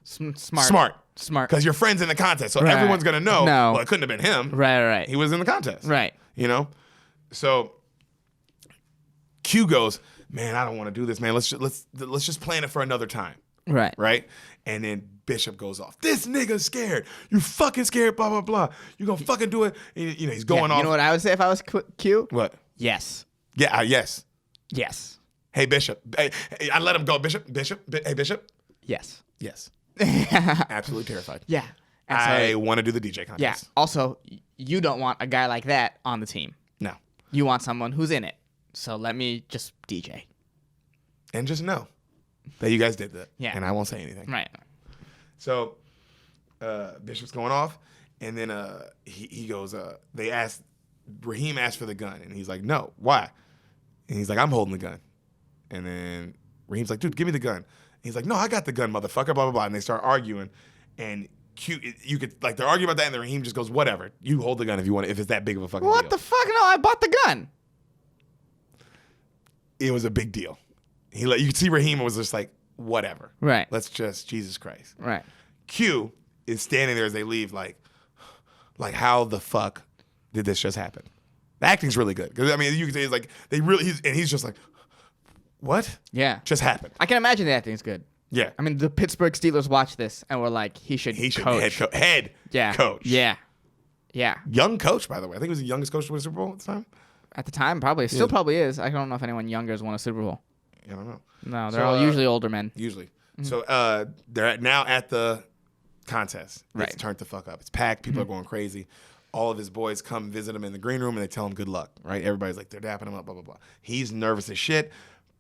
Smart. Because your friend's in the contest, so everyone's going to know. No. Well, it couldn't have been him. Right. He was in the contest. Right. So Q goes, man, I don't want to do this, man. Let's just plan it for another time. Right? And then Bishop goes off. This nigga's scared. You fucking scared, blah, blah, blah. You gonna fucking do it. And, he's going off. You know what I would say if I was Q? What? Yes. Yeah, yes. Yes. Hey, Bishop. Hey, I let him go. Bishop. Hey, Bishop. Yes. Absolutely terrified. Yeah. I want to do the DJ contest. Yeah. Also, you don't want a guy like that on the team. No. You want someone who's in it. So let me just DJ. And just know that you guys did that. Yeah. And I won't say anything. Right. So Bishop's going off, and then he goes, Raheem asked for the gun, and he's like, no, why? And he's like, I'm holding the gun. And then Raheem's like, dude, give me the gun. And he's like, no, I got the gun, motherfucker, blah, blah, blah. And they start arguing, and you could, like, they're arguing about that, and then Raheem just goes, whatever. You hold the gun if you want, if it's that big of a fucking deal. What the fuck? No, I bought the gun. It was a big deal. You could see Raheem was just like, whatever. Right. Let's just, Jesus Christ. Right. Q is standing there as they leave, like how the fuck did this just happen? The acting's really good. Because, I mean, you can say it's like, he's just like, what? Yeah. Just happened. I can imagine the acting's good. Yeah. I mean, the Pittsburgh Steelers watch this and were like, he should coach. Head coach. Yeah. Young coach, by the way. I think he was the youngest coach to win a Super Bowl at the time. At the time, probably. Still probably is. I don't know if anyone younger has won a Super Bowl. I don't know. No, they're all usually older men. Usually. Mm-hmm. So they're now at the contest. Right. It's turned the fuck up. It's packed. People are going crazy. All of his boys come visit him in the green room and they tell him good luck, right? Everybody's like, they're dapping him up, blah, blah, blah. He's nervous as shit.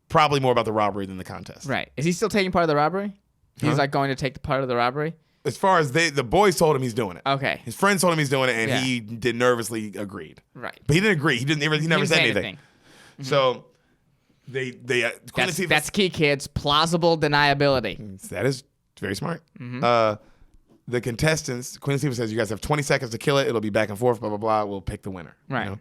Probably more about the robbery than the contest. Right. Is he still taking part of the robbery? He's like going to take the part of the robbery? As far as the boys told him he's doing it. Okay. His friends told him he's doing it, and he did nervously agreed. Right. But he didn't agree. He never said anything. Mm-hmm. So that's key, kids. Plausible deniability. That is very smart. Mm-hmm. The contestants, Queen Latifah says, you guys have 20 seconds to kill it. It'll be back and forth, blah, blah, blah. We'll pick the winner. Right. You know?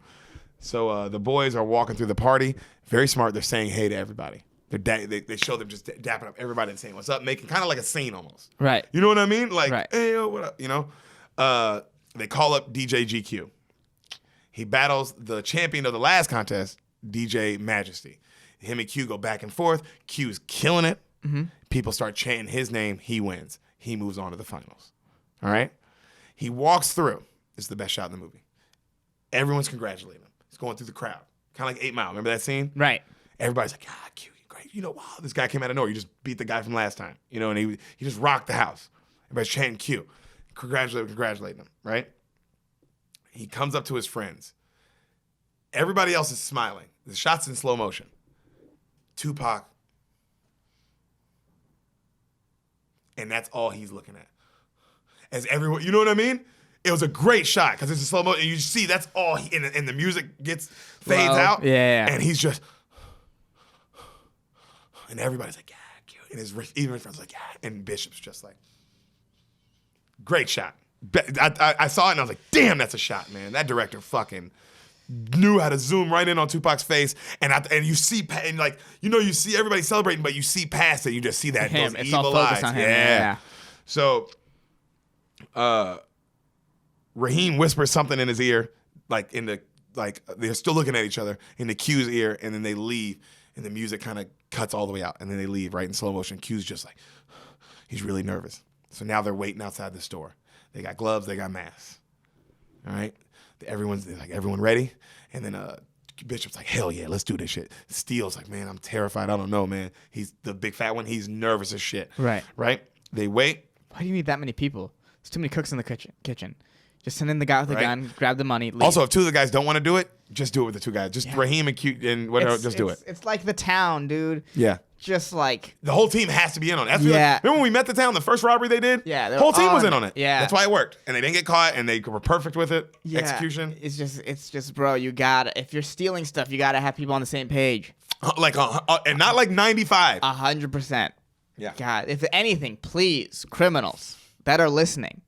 So the boys are walking through the party. Very smart. They're saying hey to everybody. They show them just dapping up everybody and saying what's up, making kind of like a scene almost. Right. You know what I mean? Like, right. Hey, yo, what up? You know? They call up DJ GQ. He battles the champion of the last contest, DJ Majesty. Him and Q go back and forth. Q's killing it. Mm-hmm. People start chanting his name. He wins. He moves on to the finals. All right? He walks through. This is the best shot in the movie. Everyone's congratulating him. He's going through the crowd. Kind of like 8 Mile. Remember that scene? Right. Everybody's like, Q, you're great. You know, wow, this guy came out of nowhere. You just beat the guy from last time. You know, and he just rocked the house. Everybody's chanting Q. Congratulating him, right? He comes up to his friends. Everybody else is smiling. The shot's in slow motion. Tupac. And that's all he's looking at. As everyone, you know what I mean? It was a great shot because it's a slow motion. And you see that's all, and the music fades out. Yeah. And he's just, and everybody's like, yeah, cute. And even his friends like, yeah. And Bishop's just like, great shot. I saw it and I was like, damn, that's a shot, man. That director fucking knew how to zoom right in on Tupac's face, and you see, and like, you know, you see everybody celebrating, but you see past it, you just see that those it's evil all focused eyes. on him. Yeah. So, Raheem whispers something in his ear, like they're still looking at each other in the Q's ear, and then they leave, and the music kind of cuts all the way out, and then they leave right in slow motion. Q's just like, he's really nervous. So now they're waiting outside the store. They got gloves, they got masks. All right. Everyone ready? And then Bishop's like, hell yeah, let's do this shit. Steele's like, man, I'm terrified. I don't know, man. He's the big fat one. He's nervous as shit. Right. Right? They wait. Why do you need that many people? There's too many cooks in the kitchen. Just send in the guy with the gun, grab the money, leave. Also, if 2 of the guys don't want to do it, just do it with the 2 guys. Just Raheem and Q and whatever, just do it. It's like The Town, dude. Yeah. Just like the whole team has to be in on it. Yeah. Remember when we met The Town, the first robbery they did? Yeah. The whole team was in on it. Yeah. That's why it worked. And they didn't get caught, and they were perfect with it. Yeah. Execution. It's just, bro, you gotta, if you're stealing stuff, you gotta have people on the same page. And not like 95. 100%. Yeah. God, if anything, please, criminals that are listening,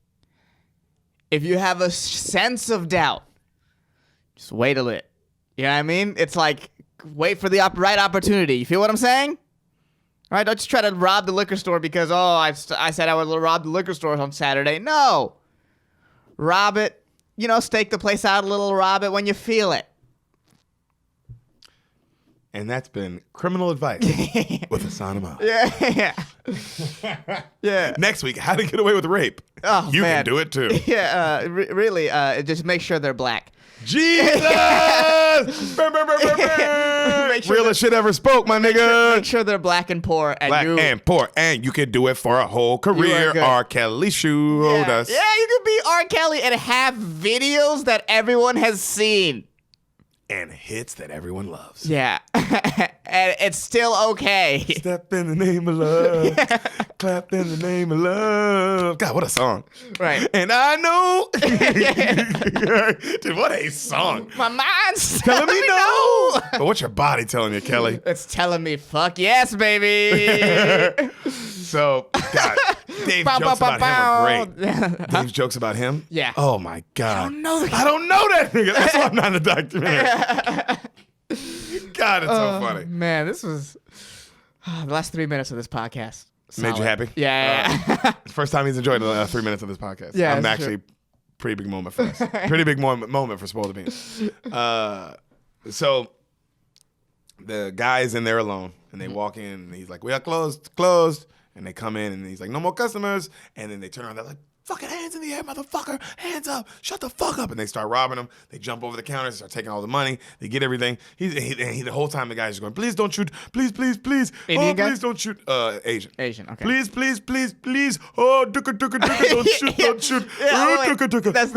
if you have a sense of doubt, just wait a lit. You know what I mean? It's like, wait for the right opportunity. You feel what I'm saying? All right, don't just try to rob the liquor store because, I said I would rob the liquor store on Saturday. No. Rob it. You know, stake the place out a little, rob it when you feel it. And that's been Criminal Advice with Hassan Ahmad. Yeah. Next week, how to get away with rape. Oh, you man. can do it too. Yeah, really, just make sure they're black. Jesus! Sure Realest shit ever spoke, my nigga. Make sure they're black and poor. And poor. And you can do it for a whole career. R. Kelly showed us. Yeah, you could be R. Kelly and have videos that everyone has seen. And hits that everyone loves. Yeah. And it's still okay. Step in the name of love. Clap in the name of love. God, what a song. Right. And I know. Dude, what a song. My mind's telling me no. But what's your body telling you, Kelly? It's telling me fuck yes, baby. So, God, Dave's jokes about him are great. Dave's jokes about him? Yeah. Oh, my God. I don't know that nigga. That's why I'm not in the documentary. God, it's so funny. Man, this was the last 3 minutes of this podcast. Made you happy? Yeah. It's the first time he's enjoyed the last 3 minutes of this podcast. Yeah, I'm actually pretty big moment for us. Pretty big moment for Spoil the Beans. So the guy's in there alone, and they walk in, and he's like, "We are closed." And they come in and he's like, no more customers. And then they turn around, they're like, fucking hands in the air, motherfucker. Hands up. Shut the fuck up. And they start robbing him. They jump over the counters, start taking all the money. They get everything. The whole time the guy's just going, please don't shoot. Please, please, please. Indian guy? Please don't shoot. Asian. Asian, okay. Please, please, please, please. Oh, don't shoot, don't shoot. That's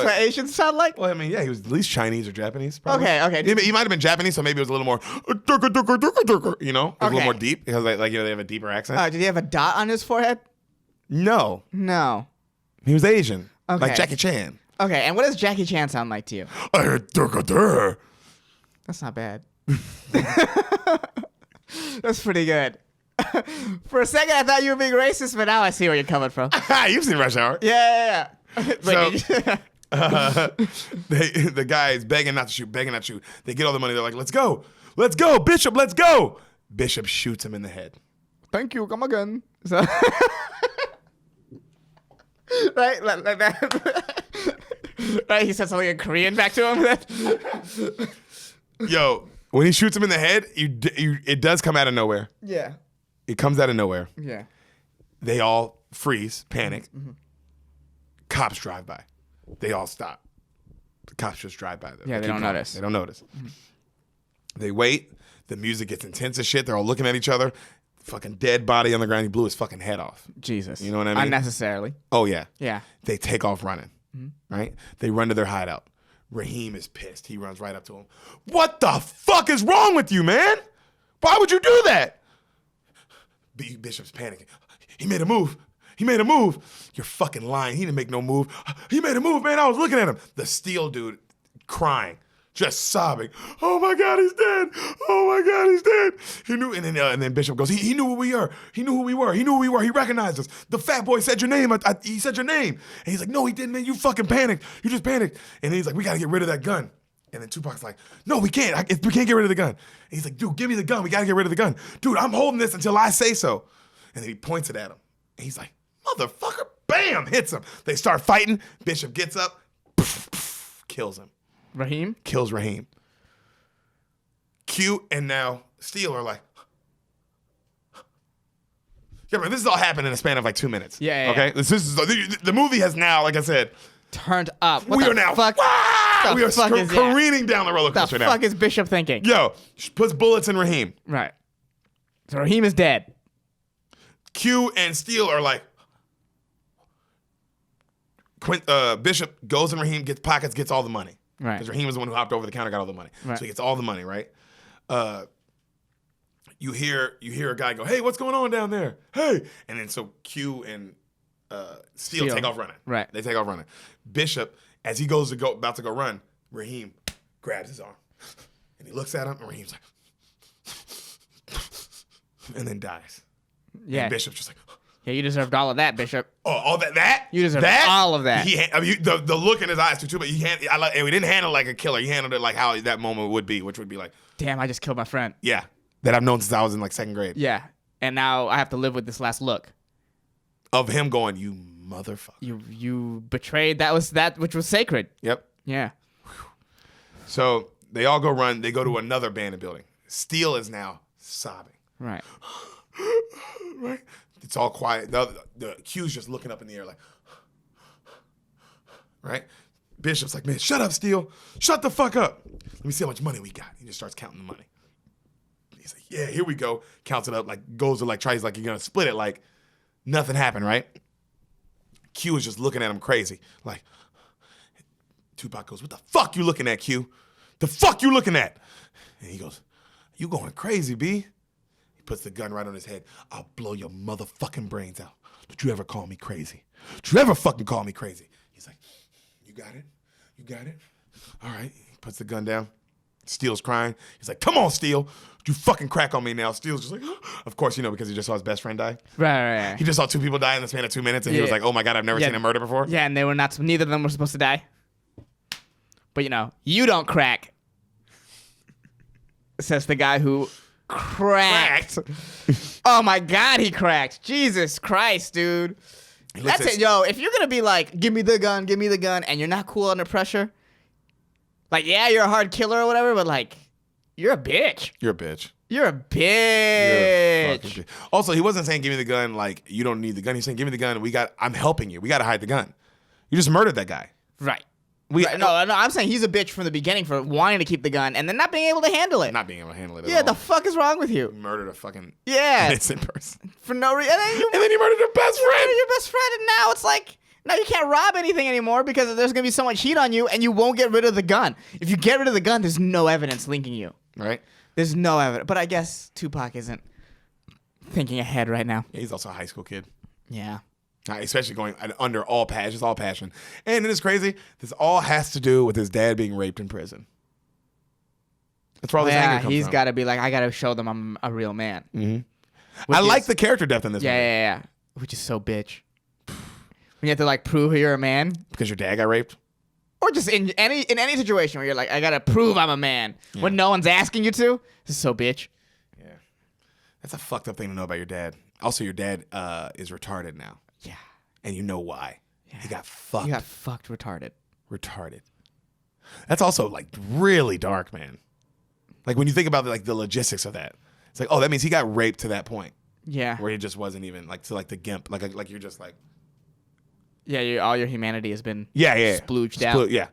what Asians sound like? Well, I mean, yeah, he was at least Chinese or Japanese, probably. Okay. He might have been Japanese, so maybe it was a little more, you know? A little Okay. more deep, because like, they have a deeper accent. Did he have a dot on his forehead? No. He was Asian. Okay. Like Jackie Chan. Okay, and what does Jackie Chan sound like to you? That's not bad. That's pretty good. For a second, I thought you were being racist, but now I see where you're coming from. You've seen Rush Hour. Yeah. So, the guy is begging not to shoot. They get all the money. They're like, let's go, Bishop, let's go. Bishop shoots him in the head. Thank you, come again. So, right? Like that. Right? He said something in Korean back to him. Yo, when he shoots him in the head, it does come out of nowhere. Yeah. It comes out of nowhere. Yeah. They all freeze, panic. Mm-hmm. Cops drive by. They all stop. The cops just drive by. Yeah, they don't notice. They don't notice. Mm-hmm. They wait. The music gets intense as shit. They're all looking at each other. Fucking dead body on the ground. He blew his fucking head off. Jesus. You know what I mean? Unnecessarily. Oh, yeah. Yeah. They take off running. Mm-hmm. Right? They run to their hideout. Raheem is pissed. He runs right up to him. What the fuck is wrong with you, man? Why would you do that? Bishop's panicking. He made a move. You're fucking lying. He didn't make no move. He made a move, man. I was looking at him. The Steel dude crying, just sobbing. Oh my God, he's dead. Oh my God, he's dead. He knew, and then Bishop goes, he knew who we are. He knew who we were. He recognized us. The fat boy said your name. He said your name. And he's like, no, he didn't, man. You fucking panicked. You just panicked. And he's like, we got to get rid of that gun. And then Tupac's like, no, we can't. We can't get rid of the gun. And he's like, dude, give me the gun. We got to get rid of the gun. Dude, I'm holding this until I say so. And then he points it at him. And he's like, motherfucker, bam, hits him. They start fighting. Bishop gets up, kills him. Raheem? Kills Raheem. Q and now Steel are like, yeah, bro, this is all happened in a span of like 2 minutes. Yeah. Okay? This is the movie has now, like I said, turned up. We are now careening down the roller coaster now. What the fuck is Bishop thinking? Yo, puts bullets in Raheem. Right. So Raheem is dead. Q and Steel are like, Bishop goes in Raheem, gets pockets, gets all the money. Right. Because Raheem was the one who hopped over the counter, got all the money. Right. So he gets all the money, right? You hear a guy go, hey, what's going on down there? Hey. And then so Q and Steel take off running. Right. They take off running. Bishop, as he goes about to go run, Raheem grabs his arm. And he looks at him, and Raheem's like, and then dies. Yeah. And Bishop's just like, yeah, you deserved all of that, Bishop. oh, all that? You deserve all of that. The look in his eyes too, but we didn't handle it like a killer. He handled it like how that moment would be, which would be like, damn, I just killed my friend. yeah, that I've known since I was in like second grade. Yeah, and now I have to live with this last look of him going, you motherfucker. You betrayed that which was sacred. Yep. Yeah. So they all go run. They go to another abandoned building. Steel is now sobbing. Right. Right. It's all quiet. The Q's just looking up in the air like, right? Bishop's like, man, shut up, Steel. Shut the fuck up. Let me see how much money we got. He just starts counting the money. He's like, yeah, here we go. Counts it up, like goes to like tries like you're gonna split it, like nothing happened, right? Q is just looking at him crazy. Like, Tupac goes, what the fuck you looking at, Q? The fuck you looking at? And he goes, you going crazy, B? Puts the gun right on his head. I'll blow your motherfucking brains out. Don't you ever call me crazy. Don't you ever fucking call me crazy. He's like, you got it? You got it? All right. He puts the gun down. Steel's crying. He's like, come on, Steel. You fucking crack on me now. Steel's just like, of course, because he just saw his best friend die. Right. He just saw 2 people die in the span of 2 minutes, and he was like, oh my God, I've never seen a murder before. Yeah, and neither of them were supposed to die. But you don't crack. Says the guy who cracked. Oh my God, he cracked. Jesus Christ, dude. That's it, yo. If you're gonna be like, give me the gun, and you're not cool under pressure, like, yeah, you're a hard killer or whatever, but like, you're a bitch. You're a bitch. You're a bitch. You're a fucking bullshit. Also, he wasn't saying give me the gun like you don't need the gun. He's saying give me the gun. I'm helping you. We got to hide the gun. You just murdered that guy. Right. No, I'm saying he's a bitch from the beginning for wanting to keep the gun and then not being able to handle it. Not being able to handle it at Yeah, all. the fuck is wrong with you? Murdered a fucking innocent person. For no reason. And then you murdered your best friend. Your best friend, and now it's like, now you can't rob anything anymore because there's going to be so much heat on you and you won't get rid of the gun. If you get rid of the gun, there's no evidence linking you. Right. There's no evidence. But I guess Tupac isn't thinking ahead right now. Yeah, he's also a high school kid. Yeah. Especially going under all passion. It's all passion. And it is crazy. This all has to do with his dad being raped in prison. That's where all this anger comes from. He's got to be like, I got to show them I'm a real man. Mm-hmm. I like the character depth in this movie. Yeah. Which is so bitch. When you have to like prove you're a man. Because your dad got raped? Or just in any situation where you're like, I got to prove I'm a man. Yeah. When no one's asking you to. This is so bitch. Yeah. That's a fucked up thing to know about your dad. Also, your dad is retarded now. Yeah. And you know why. Yeah. He got fucked. He got fucked retarded. That's also like really dark, man. Like when you think about like the logistics of that. It's like, oh, that means he got raped to that point. Yeah. Where he just wasn't even like to like the gimp. Like you're just like. Yeah, all your humanity has been splooged out. Yeah.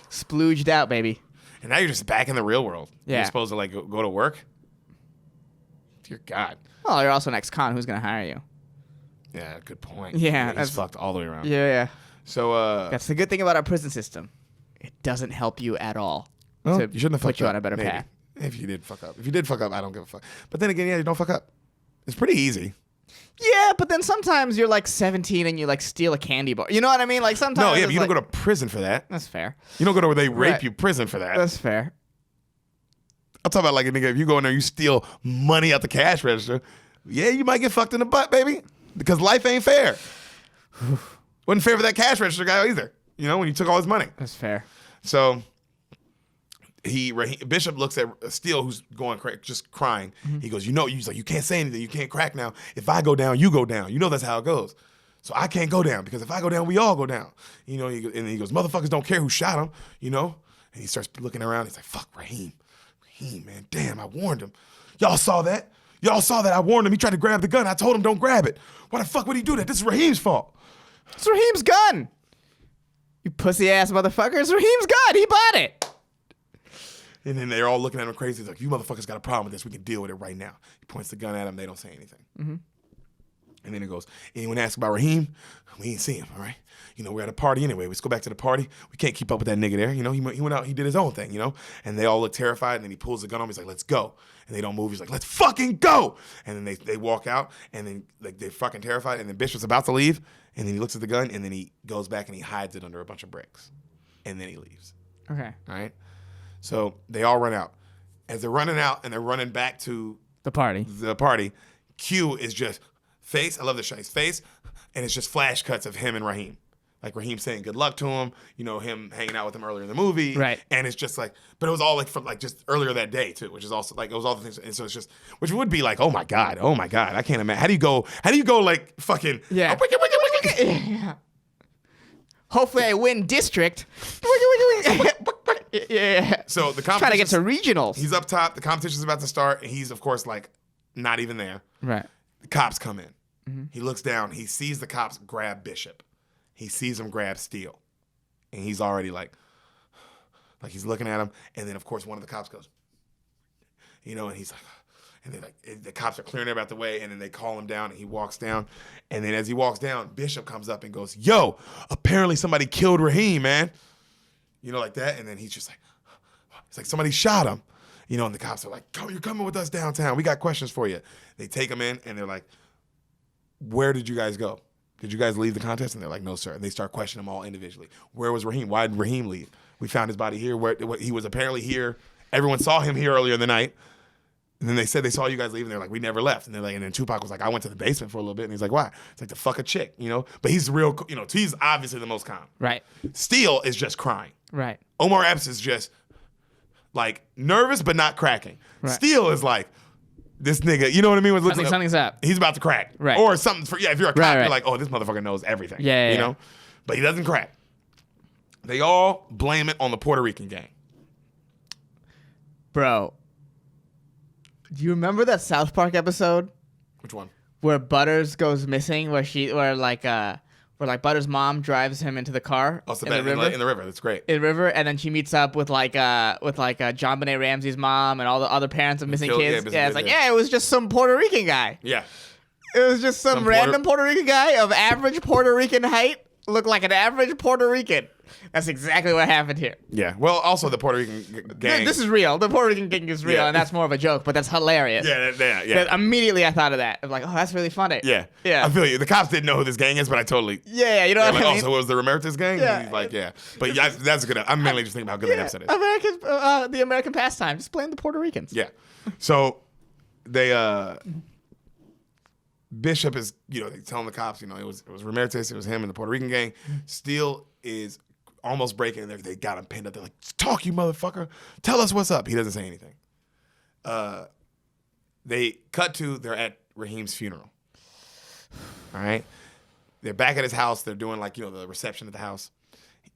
Splooged out, baby. And now you're just back in the real world. Yeah. You're supposed to like go to work. Dear God. Well, you're also an ex-con. Who's going to hire you? Yeah, good point. Yeah. He's fucked all the way around. Yeah. So, that's the good thing about our prison system. It doesn't help you at all. Well, you shouldn't have put you on a better path. If you did fuck up. If you did fuck up, I don't give a fuck. But then again, you don't fuck up. It's pretty easy. Yeah, but then sometimes you're like 17 and you like steal a candy bar. You know what I mean? Like sometimes. No, yeah, but you don't go to prison for that. That's fair. You don't go to where they rape you prison for that. That's fair. I'm talking about like a nigga, if you go in there, you steal money out the cash register. Yeah, you might get fucked in the butt, baby. Because life ain't fair. Wasn't fair for that cash register guy either. You know, when you took all his money. That's fair. So Bishop looks at Steele, who's going just crying. Mm-hmm. He goes, he's like, you can't say anything. You can't crack now. If I go down, you go down. You know that's how it goes. So I can't go down because if I go down, we all go down. You know, and he goes, motherfuckers don't care who shot him. You know, and he starts looking around. He's like, fuck Raheem, man, damn, I warned him. Y'all saw that? I warned him. He tried to grab the gun. I told him don't grab it. Why the fuck would he do that? This is Raheem's fault. It's Raheem's gun. You pussy ass motherfucker. It's Raheem's gun. He bought it. And then they're all looking at him crazy. He's like, you motherfuckers got a problem with this. We can deal with it right now. He points the gun at him. They don't say anything. Mm-hmm. And then he goes, anyone ask about Raheem? We ain't see him, all right? You know, we're at a party anyway. Let's go back to the party. We can't keep up with that nigga there. You know, he went out, he did his own thing, you know? And they all look terrified, and then he pulls the gun on him. He's like, let's go. And they don't move. He's like, let's fucking go. And then they walk out, and then like they're fucking terrified. And then Bishop's about to leave, and then he looks at the gun, and then he goes back and he hides it under a bunch of bricks. And then he leaves. Okay. All right? So they all run out. As they're running out and they're running back to the party, Q is just face. I love this shot. His face, and it's just flash cuts of him and Raheem. Like Raheem saying good luck to him, you know, him hanging out with him earlier in the movie. Right. And it's just like, but it was all like from like just earlier that day too, which is also like, it was all the things. And so it's just, which would be like, oh my God. I can't imagine. How do you go like fucking. Yeah. Yeah. Hopefully I win district. Yeah. So the competition. Trying to get to regionals. He's up top. The competition's about to start. And he's, of course, like not even there. Right. The cops come in. Mm-hmm. He looks down. He sees the cops grab Bishop. He sees him grab Steele. And he's already like he's looking at him. And then, of course, one of the cops goes, you know, and he's like, and then like the cops are clearing everybody out the way. And then they call him down and he walks down. And then as he walks down, Bishop comes up and goes, yo, apparently somebody killed Raheem, man. You know, like that. And then he's just like, it's like somebody shot him. You know, and the cops are like, you're coming with us downtown. We got questions for you. They take him in and they're like, where did you guys go? Did you guys leave the contest? And they're like, no, sir. And they start questioning them all individually. Where was Raheem? Why did Raheem leave? We found his body here. He was apparently here. Everyone saw him here earlier in the night. And then they said they saw you guys leave, and they're like, we never left. And they're like, and then Tupac was like, I went to the basement for a little bit. And he's like, why? It's like to fuck a chick, you know? But he's real, you know, he's obviously the most calm. Right. Steele is just crying. Right. Omar Epps is just like nervous but not cracking. Right. Steele is like, this nigga, you know what I mean? Something's up. He's about to crack. Right. Or something. If you're a cop, right. You're like, oh, this motherfucker knows everything. Yeah. You know? But he doesn't crack. They all blame it on the Puerto Rican gang. Bro. Do you remember that South Park episode Which one? where Butters goes missing? Where Butters' mom drives him into the car Also, in the river. in the river. That's great. In the river, and then she meets up with John Benet Ramsey's mom and all the other parents of missing kids. Yeah, it's like, it was just some Puerto Rican guy. Yeah. It was just some random Puerto Rican guy of average Puerto Rican height, looked like an average Puerto Rican. That's exactly what happened here. Yeah. Well, also the Puerto Rican gang. This is real. The Puerto Rican gang is real, and that's more of a joke, but that's hilarious. Yeah. Immediately, I thought of that. I'm like, oh, that's really funny. Yeah. Yeah. I feel you. The cops didn't know who this gang is, but I totally. Yeah, you know what I mean? So it was the Ramirez gang? Yeah. He's like, yeah. But yeah, that's good. I'm mainly just thinking about how good that episode is. The American pastime. Just blame the Puerto Ricans. Yeah. So they Bishop is, they telling the cops, it was Ramirez, it was him and the Puerto Rican gang. Steele is almost breaking in there. They got him pinned up. They're like, talk, you motherfucker. Tell us what's up. He doesn't say anything. They cut to, they're at Raheem's funeral. All right. They're back at his house. They're doing the reception at the house.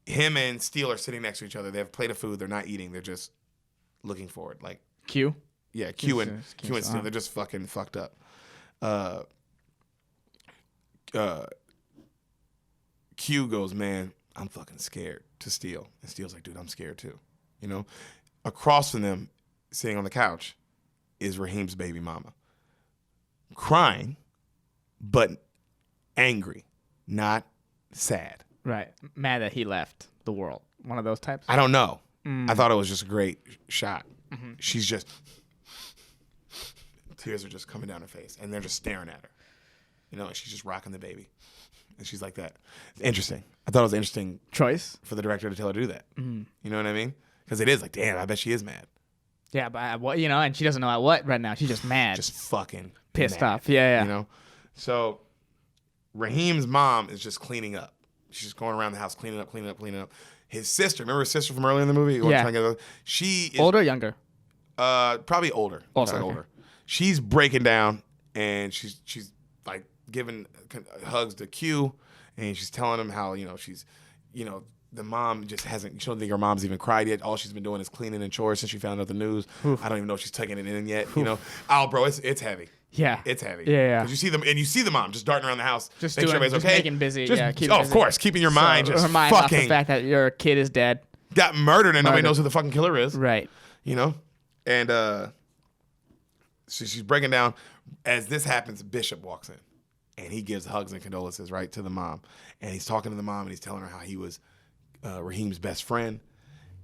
Him and Steele are sitting next to each other. They have a plate of food. They're not eating. They're just looking forward. Like Q? Yeah, Q and Steele. They're just fucking fucked up. Q goes, man, I'm fucking scared, to Steele. And Steele's like, dude, I'm scared too. Across from them, sitting on the couch, is Raheem's baby mama. Crying, but angry, not sad. Right. Mad that he left the world. One of those types? I don't know. I thought it was just a great shot. Mm-hmm. She's just, tears are just coming down her face, and they're just staring at her. And she's just rocking the baby. And she's like that. It's interesting. I thought it was an interesting choice for the director to tell her to do that. Mm-hmm. You know what I mean? Because it is like, damn, I bet she is mad. Yeah, but what, and she doesn't know at what right now. She's just mad. Just fucking pissed mad, off. Yeah. So Raheem's mom is just cleaning up. She's just going around the house cleaning up. His sister, remember his sister from earlier in the movie? Yeah. She is older or younger? Probably older. Looks like older. She's breaking down, and she's like giving hugs to Q, and she's telling him how she's the mom just hasn't. She don't think her mom's even cried yet. All she's been doing is cleaning and chores since she found out the news. Oof. I don't even know if she's taking it in yet. Oof. Bro, it's heavy. Yeah, it's heavy. Yeah. Because you see the mom just darting around the house, just make sure everybody's just okay, making busy. Busy. Of course, keeping your mind just her mind fucking off the fact that your kid is dead, got murdered, and nobody knows who the fucking killer is. Right. And she's breaking down. As this happens, Bishop walks in, and he gives hugs and condolences right to the mom, and he's talking to the mom, and he's telling her how he was Raheem's best friend.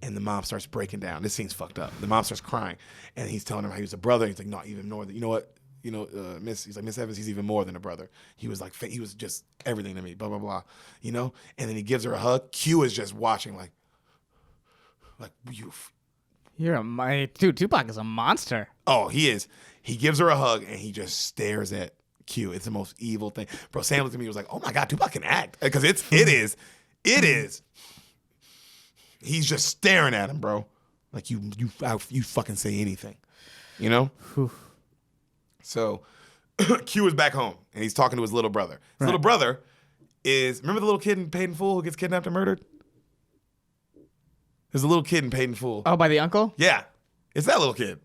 And the mom starts breaking down. This scene's fucked up. The mom starts crying, and he's telling her how he was a brother. He's like, not even more than, you know what? He's like, Miss Evans, he's even more than a brother. He was like, he was just everything to me, blah, blah, blah, And then he gives her a hug. Q is just watching like dude, Tupac is a monster. Oh, he is. He gives her a hug, and he just stares at Q. It's the most evil thing. Bro, Sam looked at me and was like, oh my God, Tupac can act. Because it is. He's just staring at him, bro. Like you fucking say anything, Whew. So Q is back home, and he's talking to his little brother. His little brother is, remember the little kid in Paid in Full who gets kidnapped and murdered? There's a little kid in Paid in Full. Oh, by the uncle? Yeah. It's that little kid.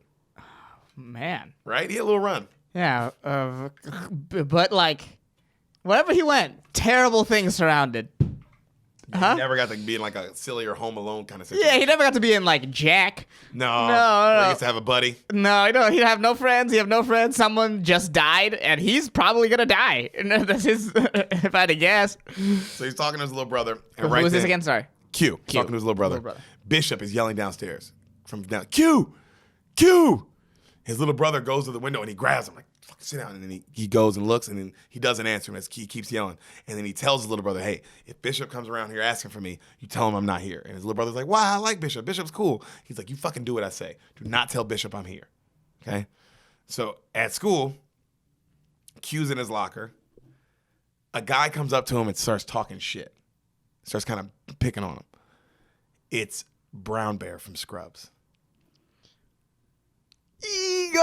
Man. Right? He had a little run. Yeah. But wherever he went, terrible things surrounded. He never got to be in a silly or Home Alone kind of situation. Yeah, he never got to be in Jack. No. He gets to have a buddy. No, he'd have no friends. He'd have no friends. Someone just died, and he's probably gonna die. And that's his, if I had to guess. So he's talking to his little brother. And who was this again? Sorry. Q. Talking to his little brother. Bishop is yelling downstairs from down. Q. His little brother goes to the window and he grabs him fucking sit down. And then he goes and looks, and then he doesn't answer him as he keeps yelling. And then he tells his little brother, hey, if Bishop comes around here asking for me, you tell him I'm not here. And his little brother's like, why? I like Bishop. Bishop's cool. He's like, you fucking do what I say. Do not tell Bishop I'm here. Okay? So at school, Q's in his locker. A guy comes up to him and starts talking shit. Starts kind of picking on him. It's Brown Bear from Scrubs. Eagle!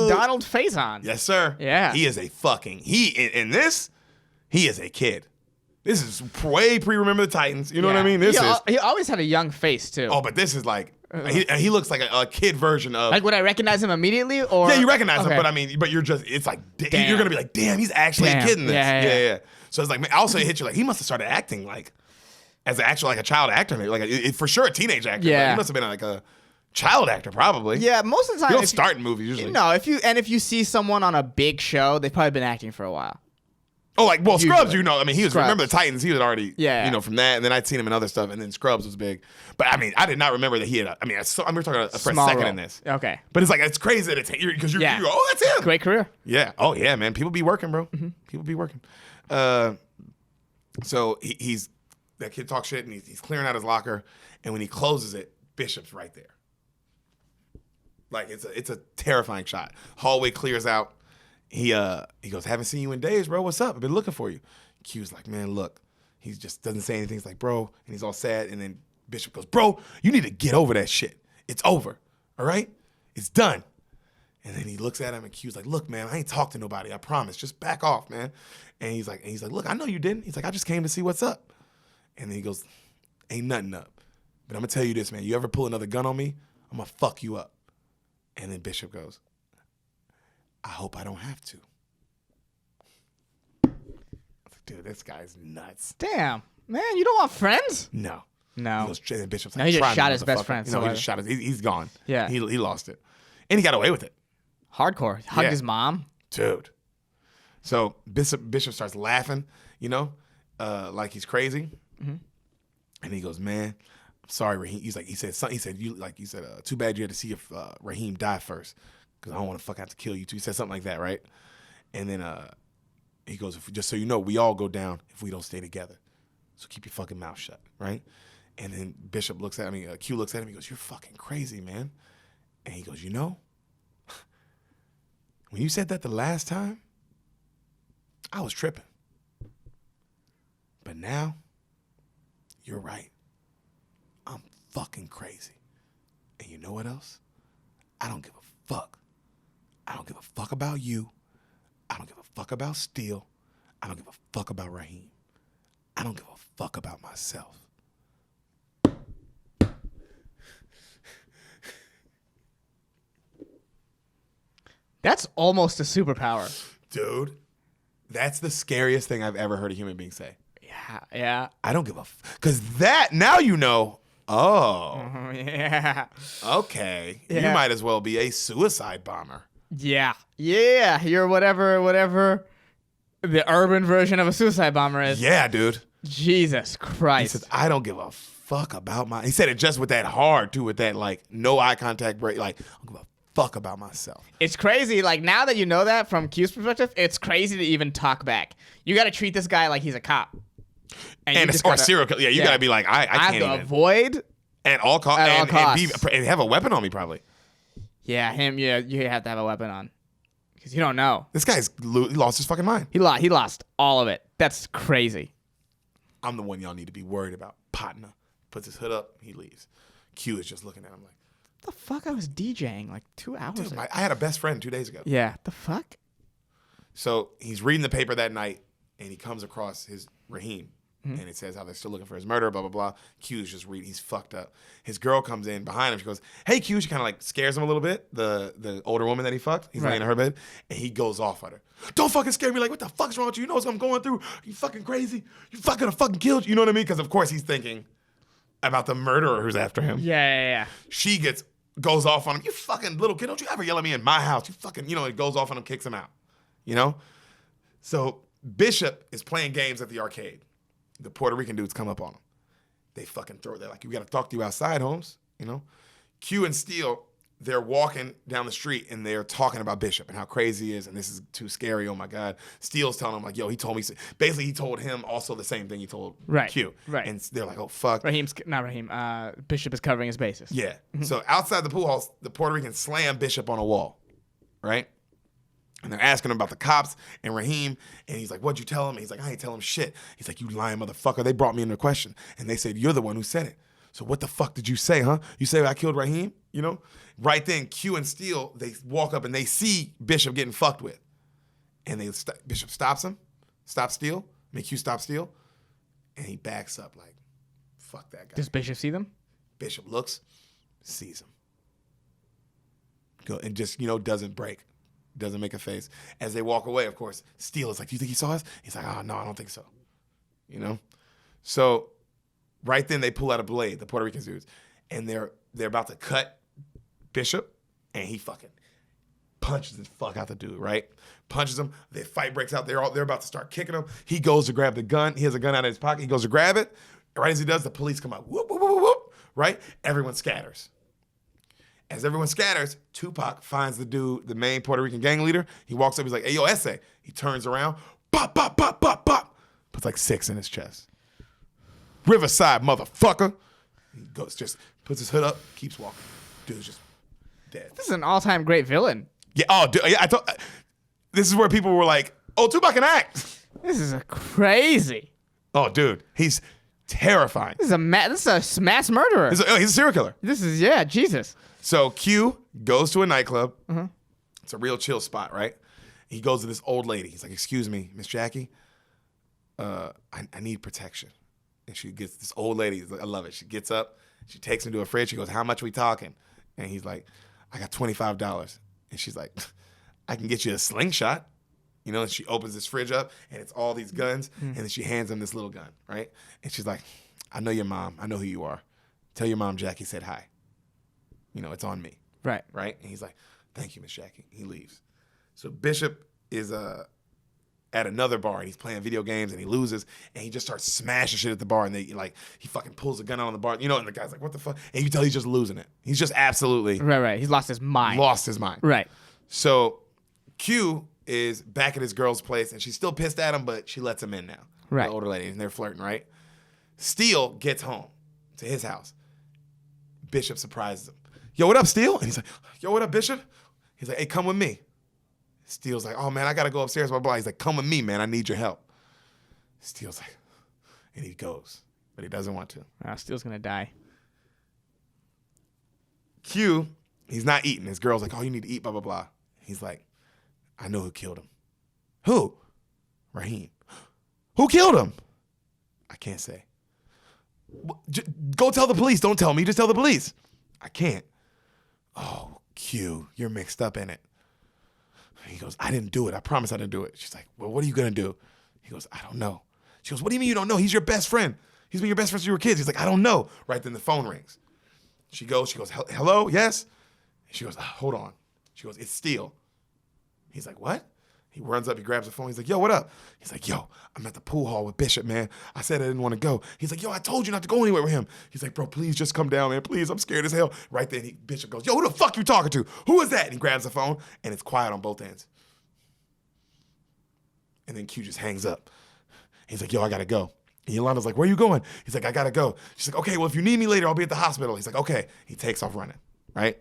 Donald Faison. Yes, sir. Yeah. He is a fucking, in this, he is a kid. This is way pre-Remember the Titans. You know what I mean? He always had a young face, too. Oh, but this is He looks like a kid version of. Like, would I recognize him immediately? Or yeah, you recognize him, but you're just. It's like you're gonna be like, damn, he's actually a kid in this. Yeah. So it's like, man, also it hit you like he must have started acting like as an actual like a child actor, like for sure a teenage actor. Yeah, he must have been like a child actor probably. Yeah, most of the time you don't start in movies usually. No, if you see someone on a big show, they've probably been acting for a while. Oh, like, well, Scrubs, I mean, he was, Scrubs. remember the Titans, he was already, from that, and then I'd seen him in other stuff, and then Scrubs was big. But, I mean, I did not remember that he had, we were talking for a second in this. Okay. But it's like, it's crazy that it's, because you go, oh, that's him. Great career. Yeah. Oh, yeah, man. People be working, bro. Mm-hmm. People be working. So he's, that kid talks shit, and he's clearing out his locker, and when he closes it, Bishop's right there. Like, it's a terrifying shot. Hallway clears out. He goes, haven't seen you in days, bro. What's up? I've been looking for you. Q's like, man, look. He just doesn't say anything. He's like, bro. And he's all sad. And then Bishop goes, bro, you need to get over that shit. It's over. All right? It's done. And then he looks at him and Q's like, look, man, I ain't talked to nobody. I promise. Just back off, man. And he's like, look, I know you didn't. He's like, I just came to see what's up. And then he goes, ain't nothing up. But I'm going to tell you this, man. You ever pull another gun on me, I'm going to fuck you up. And then Bishop goes, I hope I don't have to. I was like, dude, this guy's nuts. Damn, man, you don't want friends? No. He goes, Bishop's like, no, he just shot his best friend. He just shot his. He's gone. Yeah, he lost it, and he got away with it. Hardcore. Hugged his mom, dude. So Bishop starts laughing, like he's crazy, and he goes, man. I'm sorry, Raheem. He said, too bad you had to see if Raheem die first. Because I don't want to have to kill you too. He said something like that, right? And then he goes, just so you know, we all go down if we don't stay together. So keep your fucking mouth shut, right? And then Bishop looks at me, Q looks at him, he goes, you're fucking crazy, man. And he goes, when you said that the last time, I was tripping. But now, you're right. I'm fucking crazy. And you know what else? I don't give a fuck. I don't give a fuck about you. I don't give a fuck about Steele. I don't give a fuck about Raheem. I don't give a fuck about myself. That's almost a superpower. Dude, that's the scariest thing I've ever heard a human being say. Yeah. I don't give a because that, now you know, yeah. Okay. Yeah. You might as well be a suicide bomber. Yeah. You're whatever the urban version of a suicide bomber is. Yeah, dude. Jesus Christ. He says, I don't give a fuck about he said it just with that hard, too, with that, like, no eye contact break. Like, I don't give a fuck about myself. It's crazy. Like, now that you know that from Q's perspective, it's crazy to even talk back. You got to treat this guy like he's a cop. Or serial killer. Yeah, you got to be like, I can't have to avoid. At all costs. And have a weapon on me, probably. Yeah, him. Yeah, you have to have a weapon on, because you don't know. This guy's he lost his fucking mind. He lost all of it. That's crazy. I'm the one y'all need to be worried about. Partner puts his hood up, he leaves. Q is just looking at him like, the fuck? I was DJing like 2 hours dude, ago. I had a best friend 2 days ago. Yeah, the fuck. So he's reading the paper that night, and he comes across his Raheem. And it says how they're still looking for his murderer, blah, blah, blah. Q's just reading. He's fucked up. His girl comes in behind him. She goes, hey, Q. She kind of like scares him a little bit, the older woman that he fucked. He's laying in her bed. And he goes off at her. Don't fucking scare me. Like, what the fuck's wrong with you? You know what I'm going through? You fucking crazy. You fucking killed you. You know what I mean? Because, of course, he's thinking about the murderer who's after him. Yeah. She goes off on him. You fucking little kid. Don't you ever yell at me in my house. You fucking, it goes off on him, kicks him out. So Bishop is playing games at the arcade. The Puerto Rican dudes come up on him. They fucking they're like, we got to talk to you outside, Holmes. Q and Steele, they're walking down the street and they're talking about Bishop and how crazy he is and this is too scary. Oh my God. Steele's telling him like, yo, he told me. Basically, he told him also the same thing he told Q. Right. And they're like, oh fuck. Bishop is covering his bases. Yeah. So outside the pool halls, the Puerto Rican slammed Bishop on a wall. Right. And they're asking him about the cops and Raheem. And he's like, what'd you tell him? And he's like, I ain't tell him shit. He's like, you lying motherfucker. They brought me into question. And they said, you're the one who said it. So what the fuck did you say, huh? You say I killed Raheem? Right then, Q and Steele, they walk up and they see Bishop getting fucked with. And Bishop stops him. Q stops Steele. And he backs up like, fuck that guy. Does Bishop see them? Bishop looks. sees him. Go and just, doesn't break. Doesn't make a face. As they walk away, of course, Steele is like, do you think he saw us? He's like, oh, no, I don't think so. So right then they pull out a blade, the Puerto Rican dudes, and they're about to cut Bishop, and he fucking punches the fuck out the dude, right? Punches him. The fight breaks out. They're about to start kicking him. He goes to grab the gun. He has a gun out of his pocket. He goes to grab it. Right as he does, the police come out. Whoop, whoop, whoop, whoop, right? Everyone scatters. As everyone scatters, Tupac finds the dude, the main Puerto Rican gang leader. He walks up. He's like, hey, yo, Esse. He turns around. Pop, pop, pop, pop, pop. Puts like 6 in his chest. Riverside, motherfucker. He goes, just puts his hood up, keeps walking. Dude's just dead. This is an all-time great villain. Yeah. Oh, dude. Yeah. This is where people were like, "Oh, Tupac can act." This is crazy. Oh, dude, he's terrifying. This is a mass murderer. He's a serial killer. This is Jesus. So Q goes to a nightclub. Mm-hmm. It's a real chill spot, right? He goes to this old lady. He's like, "Excuse me, Miss Jackie, I need protection." And she gets this old lady. He's like, I love it. She gets up. She takes him to a fridge. She goes, "How much are we talking?" And he's like, "I got $25. And she's like, "I can get you a slingshot." And she opens this fridge up, and it's all these guns, and then she hands him this little gun, right? And she's like, "I know your mom. I know who you are. Tell your mom Jackie said hi. It's on me." Right. Right? And he's like, "Thank you, Miss Jackie." He leaves. So Bishop is at another bar, and he's playing video games, and he loses, and he just starts smashing shit at the bar, and he fucking pulls a gun out on the bar, and the guy's like, "What the fuck?" And you tell he's just losing it. He's just absolutely right. He's lost his mind. Right. So Q is back at his girl's place, and she's still pissed at him, but she lets him in now. Right. The older lady, and they're flirting, right? Steele gets home to his house. Bishop surprises him. "Yo, what up, Steele?" And he's like, "Yo, what up, Bishop?" He's like, "Hey, come with me." Steele's like, "Oh, man, I got to go upstairs, blah, blah." He's like, "Come with me, man. I need your help." Steele's like, and he goes, but he doesn't want to. Steele's going to die. Q, he's not eating. His girl's like, "Oh, you need to eat, blah, blah, blah." He's like, "I know who killed him." "Who?" "Raheem." "Who killed him?" "I can't say." "Go tell the police. Don't tell me. Just tell the police." "I can't." "Oh, Q, you're mixed up in it." He goes, "I didn't do it. I promise I didn't do it." She's like, "Well, what are you going to do?" He goes, "I don't know." She goes, "What do you mean you don't know? He's your best friend. He's been your best friend since you were kids." He's like, "I don't know." Right then the phone rings. She goes, "Hello? Yes?" She goes, "Hold on." She goes, "It's Steele." He's like, "What?" He runs up, he grabs the phone. He's like, "Yo, what up?" He's like, "Yo, I'm at the pool hall with Bishop, man. I said I didn't want to go." He's like, "Yo, I told you not to go anywhere with him." He's like, "Bro, please just come down, man. Please, I'm scared as hell." Right then, Bishop goes, "Yo, who the fuck you talking to? Who is that?" And he grabs the phone, and it's quiet on both ends. And then Q just hangs up. He's like, "Yo, I got to go." And Yolanda's like, "Where you going?" He's like, "I got to go." She's like, "Okay, well, if you need me later, I'll be at the hospital." He's like, "Okay." He takes off running, right?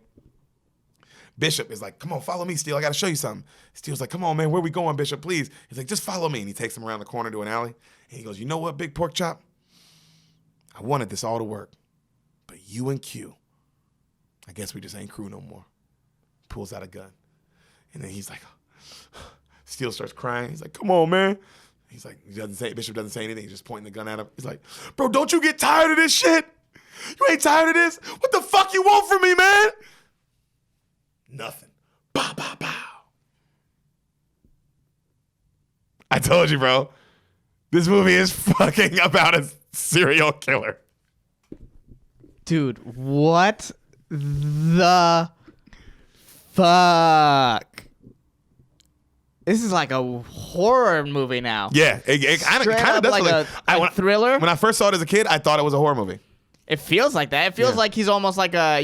Bishop is like, "Come on, follow me, Steele. I got to show you something." Steele's like, "Come on, man. Where we going, Bishop? Please." He's like, "Just follow me." And he takes him around the corner to an alley. And he goes, "You know what, Big Pork Chop? I wanted this all to work. But you and Q, I guess we just ain't crew no more." Pulls out a gun. And then he's like, Steele starts crying. He's like, "Come on, man." He's like, Bishop doesn't say anything. He's just pointing the gun at him. He's like, "Bro, don't you get tired of this shit? You ain't tired of this? What the fuck you want from me, man?" Nothing. Bow, bow, bow. I told you, bro. This movie is fucking about a serial killer. Dude, what the fuck? This is like a horror movie now. Yeah, it kind of does like a thriller. When I first saw it as a kid, I thought it was a horror movie. It feels like that. It feels like he's almost like the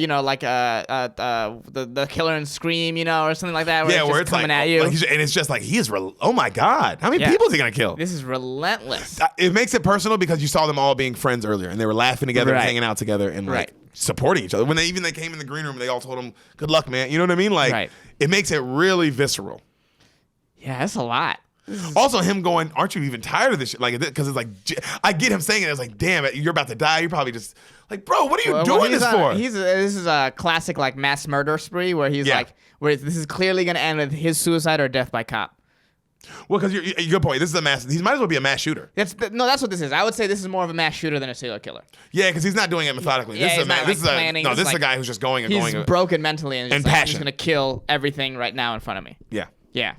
killer in Scream, or something like that. Where it's coming at you, and it's just like oh my god, how many people is he gonna kill? This is relentless. It makes it personal because you saw them all being friends earlier, and they were laughing together, and hanging out together, and like supporting each other. When they came in the green room, they all told him, "Good luck, man." You know what I mean? Like it makes it really visceral. Yeah, that's a lot. Also, him going, "Aren't you even tired of this shit?" Like, because it's like, I get him saying it. It's like, damn it, you're about to die. You're probably just like, bro, what are you doing this for? This is a classic mass murder spree where he's like, where this is clearly gonna end with his suicide or death by cop. Well, because you're good point. This is a mass. He might as well be a mass shooter. That's what this is. I would say this is more of a mass shooter than a serial killer. Yeah, because he's not doing it methodically. Yeah, This is a guy who's just going and he's going. Broken mentally and passion. I'm just gonna kill everything right now in front of me. Yeah. Yeah.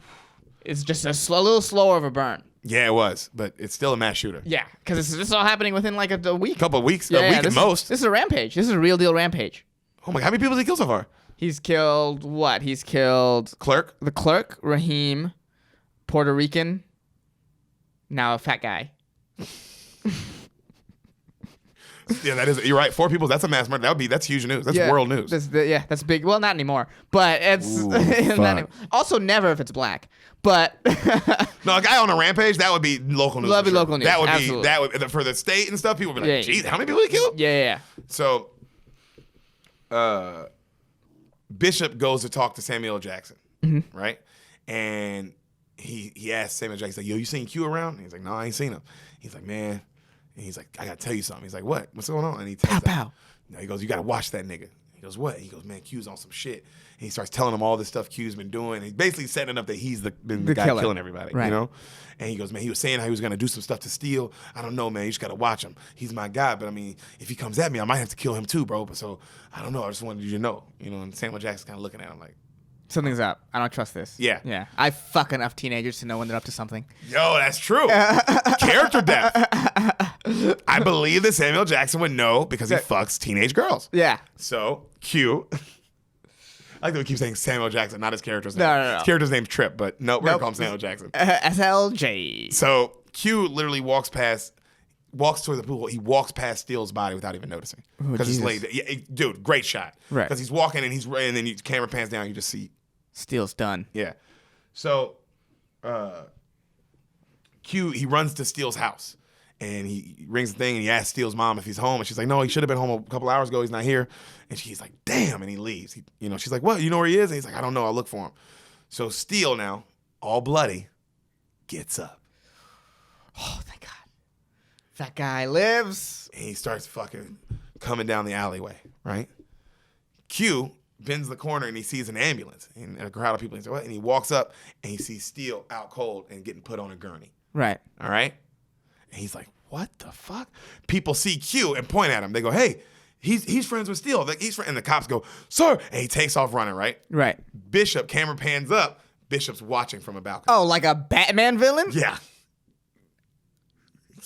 It's just a little slower of a burn. Yeah, it was, but it's still a mass shooter. Yeah, because this is all happening within like a week. Couple of weeks, a week at most. This is a rampage. This is a real deal rampage. Oh my God, how many people has he killed so far? He's killed what? He's killed the clerk, Raheem, Puerto Rican, now a fat guy. Yeah, that is. You're right. 4 people. That's a mass murder. That's huge news. That's world news. That's big. Well, not anymore. But it's not anymore. Also never if it's black. But no, a guy on a rampage that would be local news. That'd be local news. That would Absolutely. be for the state and stuff. People would be like, "Geez, how many people he killed?" Yeah. So, Bishop goes to talk to Samuel L. Jackson, right? And he asked Samuel Jackson, "Yo, you seen Q around?" And he's like, "No, I ain't seen him." He's like, "Man." And he's like, I gotta tell you something. He's like, what? What's going on? And he tells him, he goes, you gotta watch that nigga. He goes, what? He goes, man, Q's on some shit. And he starts telling him all this stuff Q's been doing. And he's basically setting up that he's the guy killer. killing everybody, you know? And he goes, man, he was saying how he was gonna do some stuff to Steele. I don't know, man. You just gotta watch him. He's my guy, but I mean, if he comes at me, I might have to kill him too, bro. But so, I don't know. I just wanted you to know, you know? And Samuel Jackson's kind of looking at him like, something's up. I don't trust this. Yeah. I fuck enough teenagers to know when they're up to something. Yo, that's true. Character death. I believe that Samuel Jackson would know because he fucks teenage girls. Yeah. So, Q. I like that we keep saying Samuel Jackson, not his character's name. No. His character's name's Trip, but no, we're going to call him Samuel Jackson. SLJ. So, Q literally walks toward the pool. He walks past Steele's body without even noticing. Because it's laid there. Yeah, dude, great shot. Right. Because he's walking and then the camera pans down, you just see. Steele's done. Yeah. So, Q, he runs to Steele's house. And he rings the thing and he asks Steele's mom if he's home. And she's like, no, he should have been home a couple hours ago. He's not here. And she's like, damn. And he leaves. She's like, what? You know where he is? And he's like, I don't know. I'll look for him. So Steele now, all bloody, gets up. Oh, thank God. That guy lives. And he starts fucking coming down the alleyway, right? Q bends the corner and he sees an ambulance and a crowd of people. And he's like, what? And he walks up and he sees Steele out cold and getting put on a gurney. Right. All right? And he's like, what the fuck? People see Q and point at him. They go, hey, he's friends with Steele. Like, and the cops go, sir. And he takes off running, right? Right. Bishop, camera pans up. Bishop's watching from a balcony. Oh, like a Batman villain? Yeah.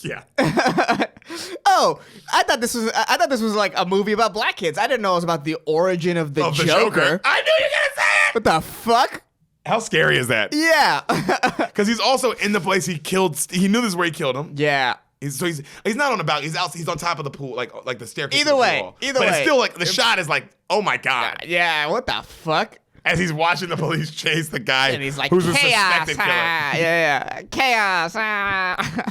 Yeah. Oh, I thought this was like a movie about black kids. I didn't know it was about the origin of the Joker. I knew you were going to say it. What the fuck? How scary is that? Yeah. Because he's also in the place he killed. He knew this is where he killed him. Yeah. He's not on the balcony. He's on top of the pool, like the staircase. Either way. But it's still like the shot is like, oh my God. Yeah. What the fuck? As he's watching the police chase the guy And he's like, who's a chaos. suspected killer. Yeah. Chaos.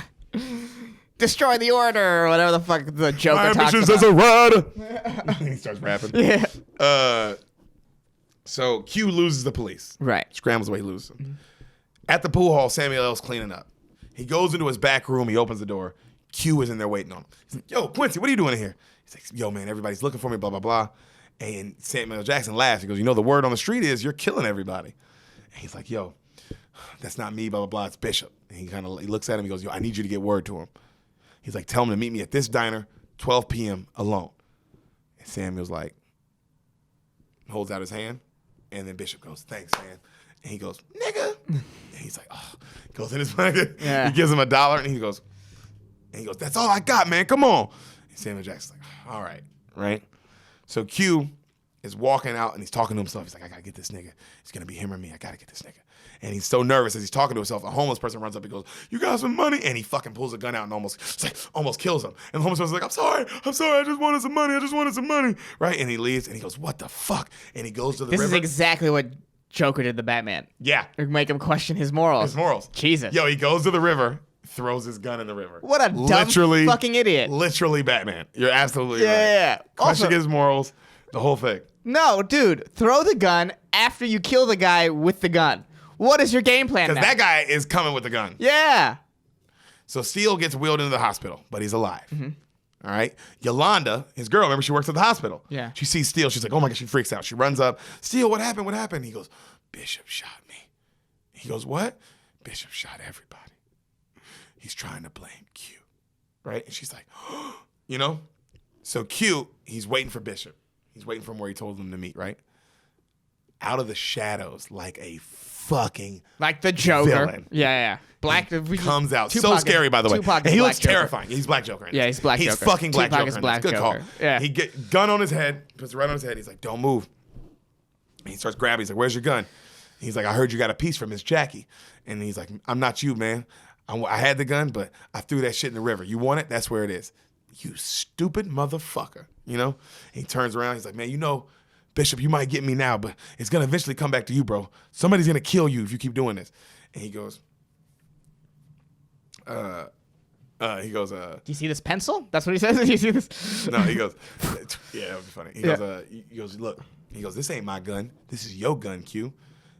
Destroy the order or whatever the fuck the Joker talks about. as a red. He starts rapping. Yeah. So Q loses the police. Right. Scrambles away, loses them. Mm-hmm. At the pool hall, Samuel L's cleaning up. He goes into his back room. He opens the door. Q is in there waiting on him. He's like, yo, Quincy, what are you doing in here? He's like, yo, man, everybody's looking for me, blah, blah, blah. And Samuel L. Jackson laughs. He goes, you know, the word on the street is you're killing everybody. And he's like, yo, that's not me, blah, blah, blah. It's Bishop. And he looks at him. He goes, yo, I need you to get word to him. He's like, tell him to meet me at this diner, 12 p.m. alone. And Samuel's like, holds out his hand. And then Bishop goes, thanks, man. And he goes, nigga. And he's like, oh. Goes in his pocket. Yeah. He gives him $1. And he goes, that's all I got, man. Come on. And Samuel Jackson's like, all right. Right? So Q is walking out and he's talking to himself. He's like, I got to get this nigga. It's going to be him or me. I got to get this nigga. And he's so nervous as he's talking to himself. A homeless person runs up and goes, you got some money? And he fucking pulls a gun out and almost kills him. And the homeless person's like, I'm sorry. I just wanted some money. Right? And he leaves and he goes, what the fuck? And he goes to the river. This is exactly what Joker did to Batman. Yeah. Make him question his morals. Jesus. Yo, he goes to the river, throws his gun in the river. What a dumb fucking idiot. Literally Batman. You're absolutely right. Yeah. Questioning his morals, the whole thing. No, dude. Throw the gun after you kill the guy with the gun. What is your game plan now? Because that guy is coming with the gun. Yeah. So Steele gets wheeled into the hospital, but he's alive. Mm-hmm. All right? Yolanda, his girl, remember she works at the hospital. Yeah. She sees Steele. She's like, oh my God, she freaks out. She runs up. Steele, what happened? What happened? He goes, Bishop shot me. He goes, what? Bishop shot everybody. He's trying to blame Q, right? And she's like, you know? So Q, he's waiting for Bishop. He's waiting for him where he told them to meet, right? Out of the shadows, like a fucking like the Joker. villain. Yeah. Black comes out. Tupac so scary, by the way. Tupac And he looks Joker. terrifying. He's Black Joker. Yeah, he's Black Joker. He's fucking Black Tupac Joker. is Black Good Joker. call. Yeah. He get gun on his head, puts it right on his head. He's like, don't move. And he starts grabbing. He's like, where's your gun? He's like, I heard you got a piece from Miss Jackie. And he's like, I'm not you, man. I had the gun, but I threw that shit in the river. You want it? That's where it is. You stupid motherfucker. You know? And he turns around. He's like, man, you know, Bishop, you might get me now, but it's going to eventually come back to you, bro. Somebody's going to kill you if you keep doing this. And he goes, do you see this pencil? That's what he says. Do you see this? No, he goes, yeah, that would be funny. He goes, look, this ain't my gun. This is your gun, Q.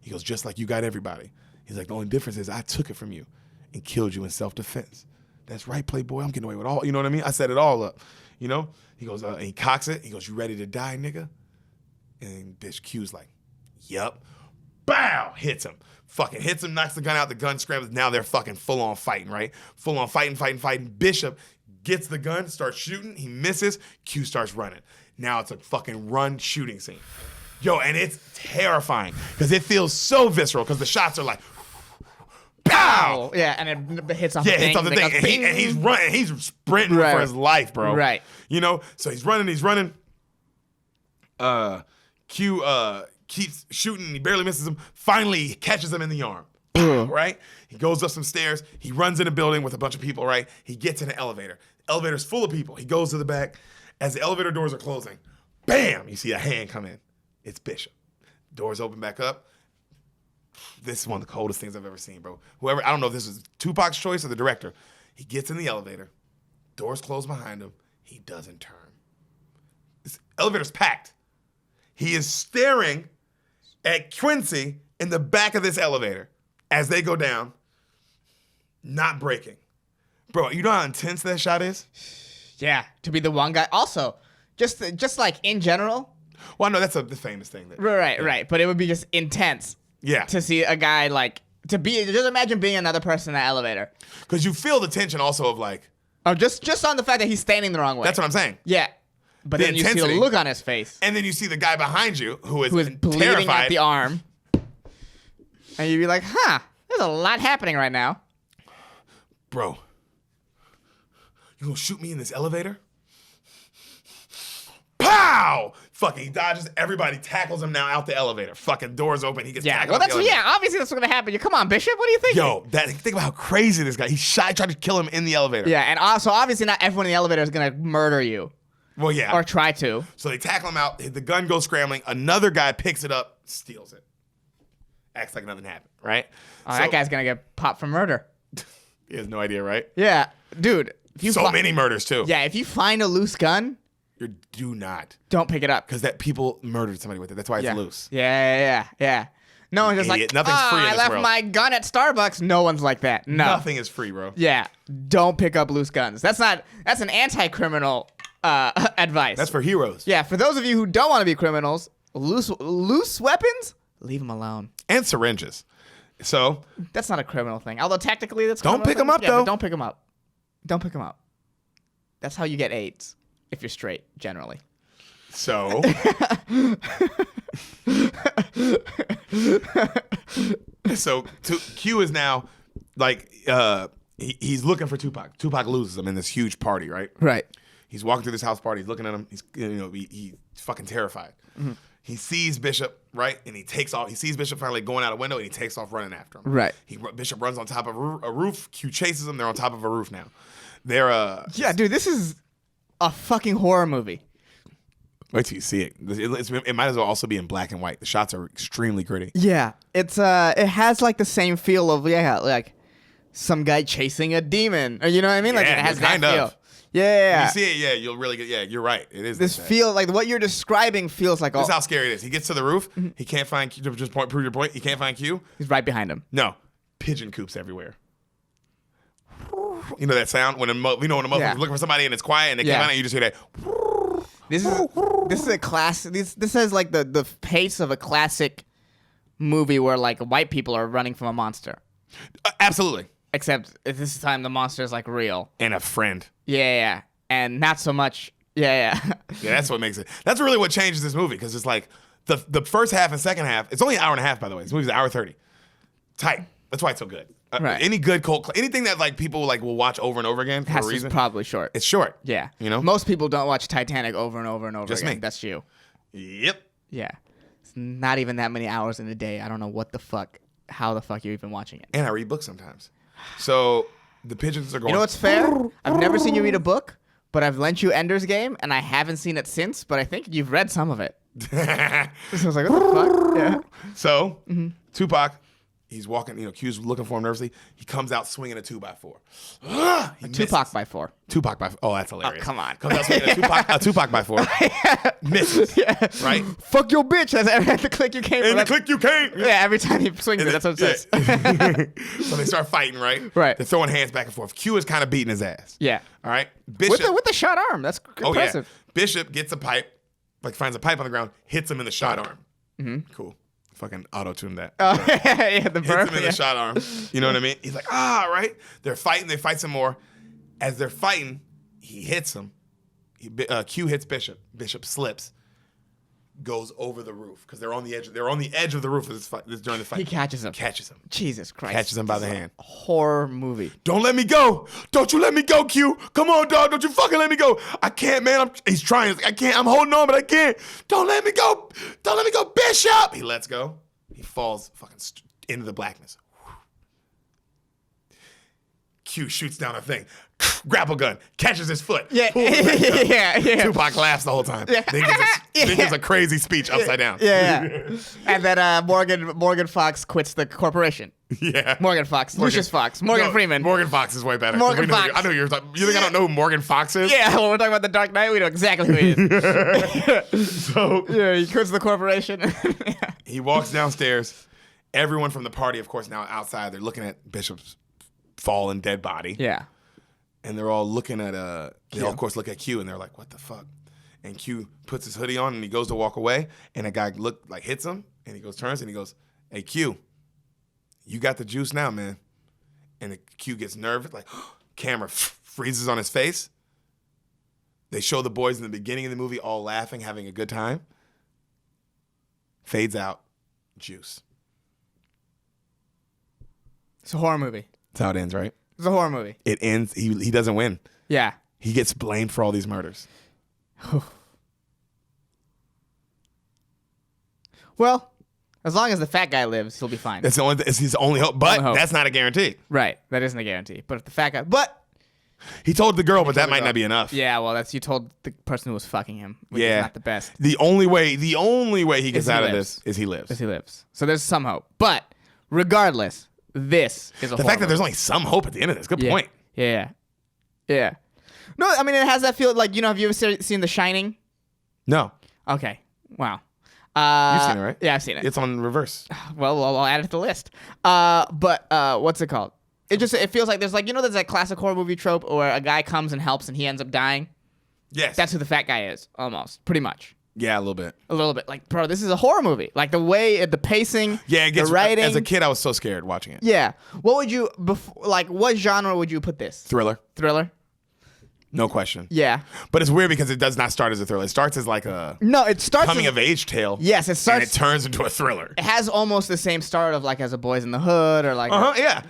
He goes, just like you got everybody. He's like, the only difference is I took it from you and killed you in self-defense. That's right, Playboy. I'm getting away with all, you know what I mean? I set it all up, you know? He goes, and he cocks it. He goes, you ready to die, nigga? And bitch Q's like, yup. Bow! Hits him. Fucking hits him, knocks the gun out. The gun scrambles. Now they're fucking full-on fighting, right? Full-on fighting. Bishop gets the gun, starts shooting. He misses. Q starts running. Now it's a fucking run shooting scene. Yo, and it's terrifying because it feels so visceral because the shots are like, pow! Yeah, and it hits off yeah, the thing. hits off the thing. And he's running. He's sprinting for his life, bro. Right. You know? So he's running. Q keeps shooting. He barely misses him. Finally, he catches him in the arm. Right? He goes up some stairs. He runs in a building with a bunch of people, right? He gets in an elevator. Elevator's full of people. He goes to the back. As the elevator doors are closing, bam! You see a hand come in. It's Bishop. Doors open back up. This is one of the coldest things I've ever seen, bro. I don't know if this was Tupac's choice or the director. He gets in the elevator. Doors close behind him. He doesn't turn. This elevator's packed. He is staring at Quincy in the back of this elevator as they go down, not breaking. Bro, you know how intense that shot is? Yeah, to be the one guy. Also, just like in general. Well, no, that's the famous thing. Right. But it would be just intense. Yeah. To see a guy just imagine being another person in that elevator. Because you feel the tension also of like. Oh, just on the fact that he's standing the wrong way. That's what I'm saying. Yeah. But then you see the look on his face. And then you see the guy behind you who is bleeding terrified. at the arm. And you'd be like, there's a lot happening right now. Bro, you gonna shoot me in this elevator? Pow! Fucking he dodges. Everybody tackles him now out the elevator. Fucking doors open. He gets tackled. Well, obviously that's what's gonna happen. Come on, Bishop. What do you think? Yo, think about how crazy this guy. He tried to kill him in the elevator. Yeah, and also obviously not everyone in the elevator is gonna murder you. Well, yeah. Or try to. So they tackle him out. The gun goes scrambling. Another guy picks it up, steals it. Acts like nothing happened, right? Oh, that guy's gonna get popped for murder. He has no idea, right? Yeah, dude. Many murders too. Yeah, if you find a loose gun, do not. Don't pick it up. Because that people murdered somebody with it. That's why it's loose. Yeah. No one's just like, nothing's free in I this left world. my gun at Starbucks. No one's like that. No. Nothing is free, bro. Yeah. Don't pick up loose guns. That's an anti-criminal advice. That's for heroes. Yeah, for those of you who don't want to be criminals, loose weapons, leave them alone. And syringes. So. That's not a criminal thing. Although technically that's Don't pick them up, though. But don't pick them up. Don't pick them up. That's how you get AIDS. If you're straight, generally. So. Q is now like he's looking for Tupac. Tupac loses him in this huge party, right? Right. He's walking through this house party. He's looking at him. He's fucking terrified. Mm-hmm. He sees Bishop, right, and he takes off. He sees Bishop finally going out a window, and he takes off running after him. Right. Bishop runs on top of a roof. Q chases him. They're on top of a roof now. Yeah, dude, this is a fucking horror movie. Wait till you see it. It might as well also be in black and white. The shots are extremely gritty. Yeah, it has like the same feel of like some guy chasing a demon, or you know what I mean? Like it has that feel. Yeah. When you see it, yeah, you'll really get. Yeah, you're right. It is. This feel like what you're describing feels like. This is how scary it is. He gets to the roof. Mm-hmm. He can't find Q. Just prove your point. He can't find Q. He's right behind him. No, pigeon coops everywhere. You know that sound when a motherfucker's looking for somebody and it's quiet and they can't find it. You just hear that. This is a class. This has like the pace of a classic movie where like white people are running from a monster. Absolutely. Except at this time the monster is like real. And a friend. Yeah. And not so much. Yeah. Yeah, that's what makes it. That's really what changes this movie because it's like the first half and second half. It's only an hour and a half, by the way. This movie's an hour 30. Tight. That's why it's so good. Right. Any good anything that like people like will watch over and over again for a reason. It's probably short. It's short. Yeah. You know? Most people don't watch Titanic over and over and over Just again. me. That's you. Yep. Yeah. It's not even that many hours in a day. I don't know how the fuck you're even watching it. And I read books sometimes. So the pigeons are going. You know what's fair? I've never seen you read a book, but I've lent you Ender's Game, and I haven't seen it since, but I think you've read some of it. So I was like, what the fuck? Yeah. So Tupac, he's walking, Q's looking for him nervously. He comes out swinging a 2x4. Tupac by 4. Tupac by 4. Oh, that's hilarious. Oh, come on. Comes out swinging a Tupac by 4. Misses. Yeah. Right? Fuck your bitch. That's the click you came And the click you came. Yeah, every time he swings it, that's what it says. So they start fighting, right? Right. They're throwing hands back and forth. Q is kind of beating his ass. Yeah. All right? Bishop. With the shot arm. That's impressive. Yeah. Bishop gets a pipe, finds a pipe on the ground, hits him in the shot arm. Mm-hmm. Cool. Fucking auto-tune that. Yeah, the burp. Hits him in the shot arm. You know what I mean? He's like, right? They're fighting. They fight some more. As they're fighting, he hits him. Q hits Bishop. Bishop slips. Goes over the roof because they're on the edge. They're on the edge of the roof during the fight. He catches him. Jesus Christ. Catches him by the hand. Horror movie. Don't let me go. Don't you let me go, Q. Come on, dog. Don't you fucking let me go. I can't, man. He's trying. I can't. I'm holding on, but I can't. Don't let me go. Don't let me go, Bishop. He lets go. He falls fucking into the blackness. Q shoots down a thing. Grapple gun. Catches his foot. Yeah. Yeah. Tupac laughs the whole time. Yeah. Then gives a crazy speech upside down. Yeah. And then Morgan Fox quits the corporation. Yeah. Morgan Fox. Lucius Fox. Morgan Freeman. Morgan Fox is way better. Morgan Fox. I know you're talking. You think I don't know who Morgan Fox is? Yeah, when we're talking about the Dark Knight, we know exactly who he is. So yeah, he quits the corporation. He walks downstairs. Everyone from the party, of course, now outside. They're looking at Bishop's fallen dead body. Yeah. And they're all looking at they all, of course, look at Q and they're like, what the fuck? And Q puts his hoodie on and he goes to walk away and a guy hits him and he turns and he goes, hey, Q, you got the juice now, man. And the Q gets nervous, like camera freezes on his face. They show the boys in the beginning of the movie all laughing, having a good time. Fades out, juice. It's a horror movie. That's how it ends, right? It's a horror movie. It ends, he doesn't win. Yeah. He gets blamed for all these murders. Well, as long as the fat guy lives, he'll be fine. It's his only hope, but that's not a guarantee. Right. That isn't a guarantee. But if the fat guy, he told the girl, but that might not be enough. Yeah, well, you told the person who was fucking him, which is not the best. The only way he gets out of this is he lives. So there's some hope. But regardless, this is a the fact that there's only some hope at the end of this. Good point. Yeah. No, I mean, it has that feel like, have you ever seen The Shining? No. Okay. Wow. You've seen it, right? Yeah, I've seen it. It's on reverse. Well, I'll add it to the list. But what's it called? It feels like there's there's that classic horror movie trope where a guy comes and helps and he ends up dying. Yes. That's who the fat guy is, almost. Pretty much. Yeah, a little bit. A little bit. Like, bro, this is a horror movie. Like, the way, the pacing, the writing. As a kid, I was so scared watching it. Yeah. What would you, what genre would you put this? Thriller. Thriller? No question. Yeah. But it's weird because it does not start as a thriller. It starts as like a it starts coming of age tale. Yes, it starts. And it turns into a thriller. It has almost the same start of as a Boys in the Hood or yeah.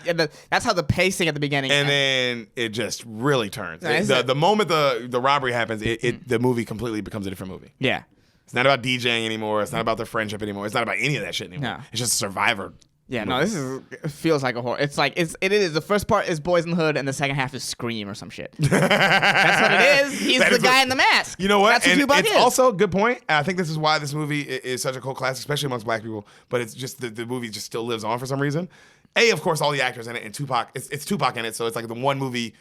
That's how the pacing at the beginning. And then it just really turns. The moment the robbery happens, the movie completely becomes a different movie. Yeah. It's not about DJing anymore. It's not about their friendship anymore. It's not about any of that shit anymore. No. It's just Survivor. Yeah, no, it feels like a horror. It's like it is. The first part is Boys in the Hood, and the second half is Scream or some shit. That's what it is. He's the guy in the mask. You know what? That's what Tupac is. Also a good point. I think this is why this movie is such a cult classic, especially amongst black people. But it's just the movie just still lives on for some reason. Of course, all the actors in it, and Tupac. It's Tupac in it, so it's like the one movie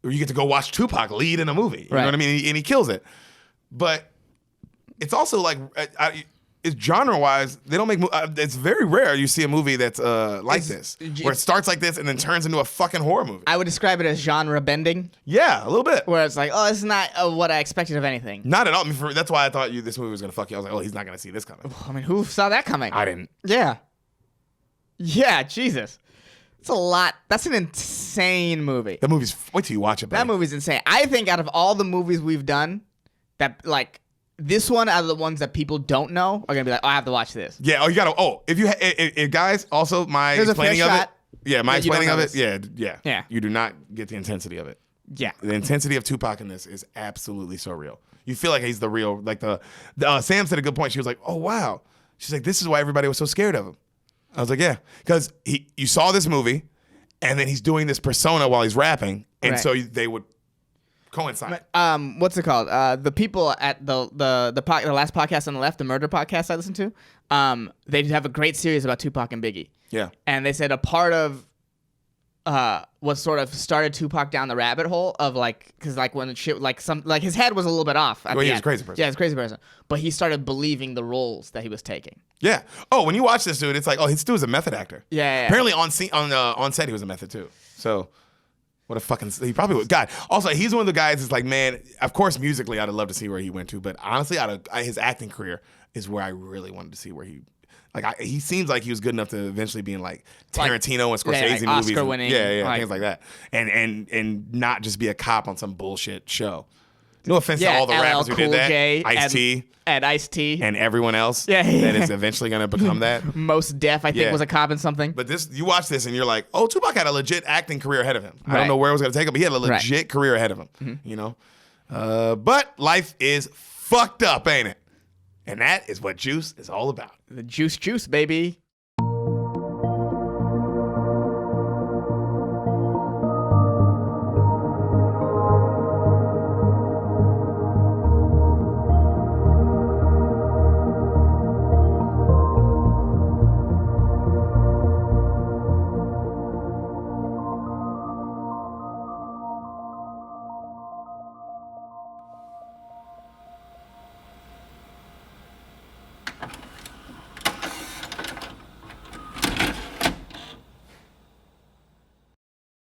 where you get to go watch Tupac lead in a movie. You know what I mean? And he kills it. But it's also like. It's genre-wise, they don't make. It's very rare you see a movie that's like this, where it starts like this and then turns into a fucking horror movie. I would describe it as genre bending. Yeah, a little bit. Where it's like, this is not what I expected of anything. Not at all. I mean, that's why I thought this movie was gonna fuck you. I was like, he's not gonna see this coming. I mean, who saw that coming? I didn't. Yeah. Yeah, Jesus. It's a lot. That's an insane movie. That movie's. Wait till you watch it. Buddy. That movie's insane. I think out of all the movies we've done, that like this one out of the ones that people don't know are gonna be like, oh, I have to watch this. Yeah. Oh, you gotta. Oh, if guys, also my There's a explaining fair of shot. it. Yeah, my Yeah, you don't explaining know of it. this. Yeah. Yeah. You do not get the intensity of it. Yeah. The intensity of Tupac in this is absolutely so real. You feel like he's the real. Like the Sam said a good point. She was like, oh wow. She's like, this is why everybody was so scared of him. I was like, yeah, because you saw this movie, and then he's doing this persona while he's rapping, and Right. so they would coincide. What's it called? The people at the last podcast on the left, the murder podcast I listened to, they have a great series about Tupac and Biggie. Yeah. And they said a part of what sort of started Tupac down the rabbit hole of like, because like when shit like his head was a little bit off. Well, he was a crazy person. Yeah, he's a crazy person. But he started believing the roles that he was taking. Yeah. Oh, when you watch this dude, it's like, oh, this dude's a method actor. Yeah. Apparently on set he was a method too. So what a fucking he probably would. God. Also, he's one of the guys that's like, man. Of course, musically, I'd love to see where he went to, but honestly, his acting career is where I really wanted to see where he. Like he seems like he was good enough to eventually be in like Tarantino and Scorsese movies, Oscar winning, things like that, and not just be a cop on some bullshit show. No offense to all the rappers who did that, Ice-T and Ice-T and everyone else that is eventually gonna become that. Most Def, I think, was a cop in something. But you watch this and you're like, oh, Tupac had a legit acting career ahead of him. I don't know where it was gonna take him, but he had a legit career ahead of him. Mm-hmm. You know, but life is fucked up, ain't it? And that is what Juice is all about. The juice, baby.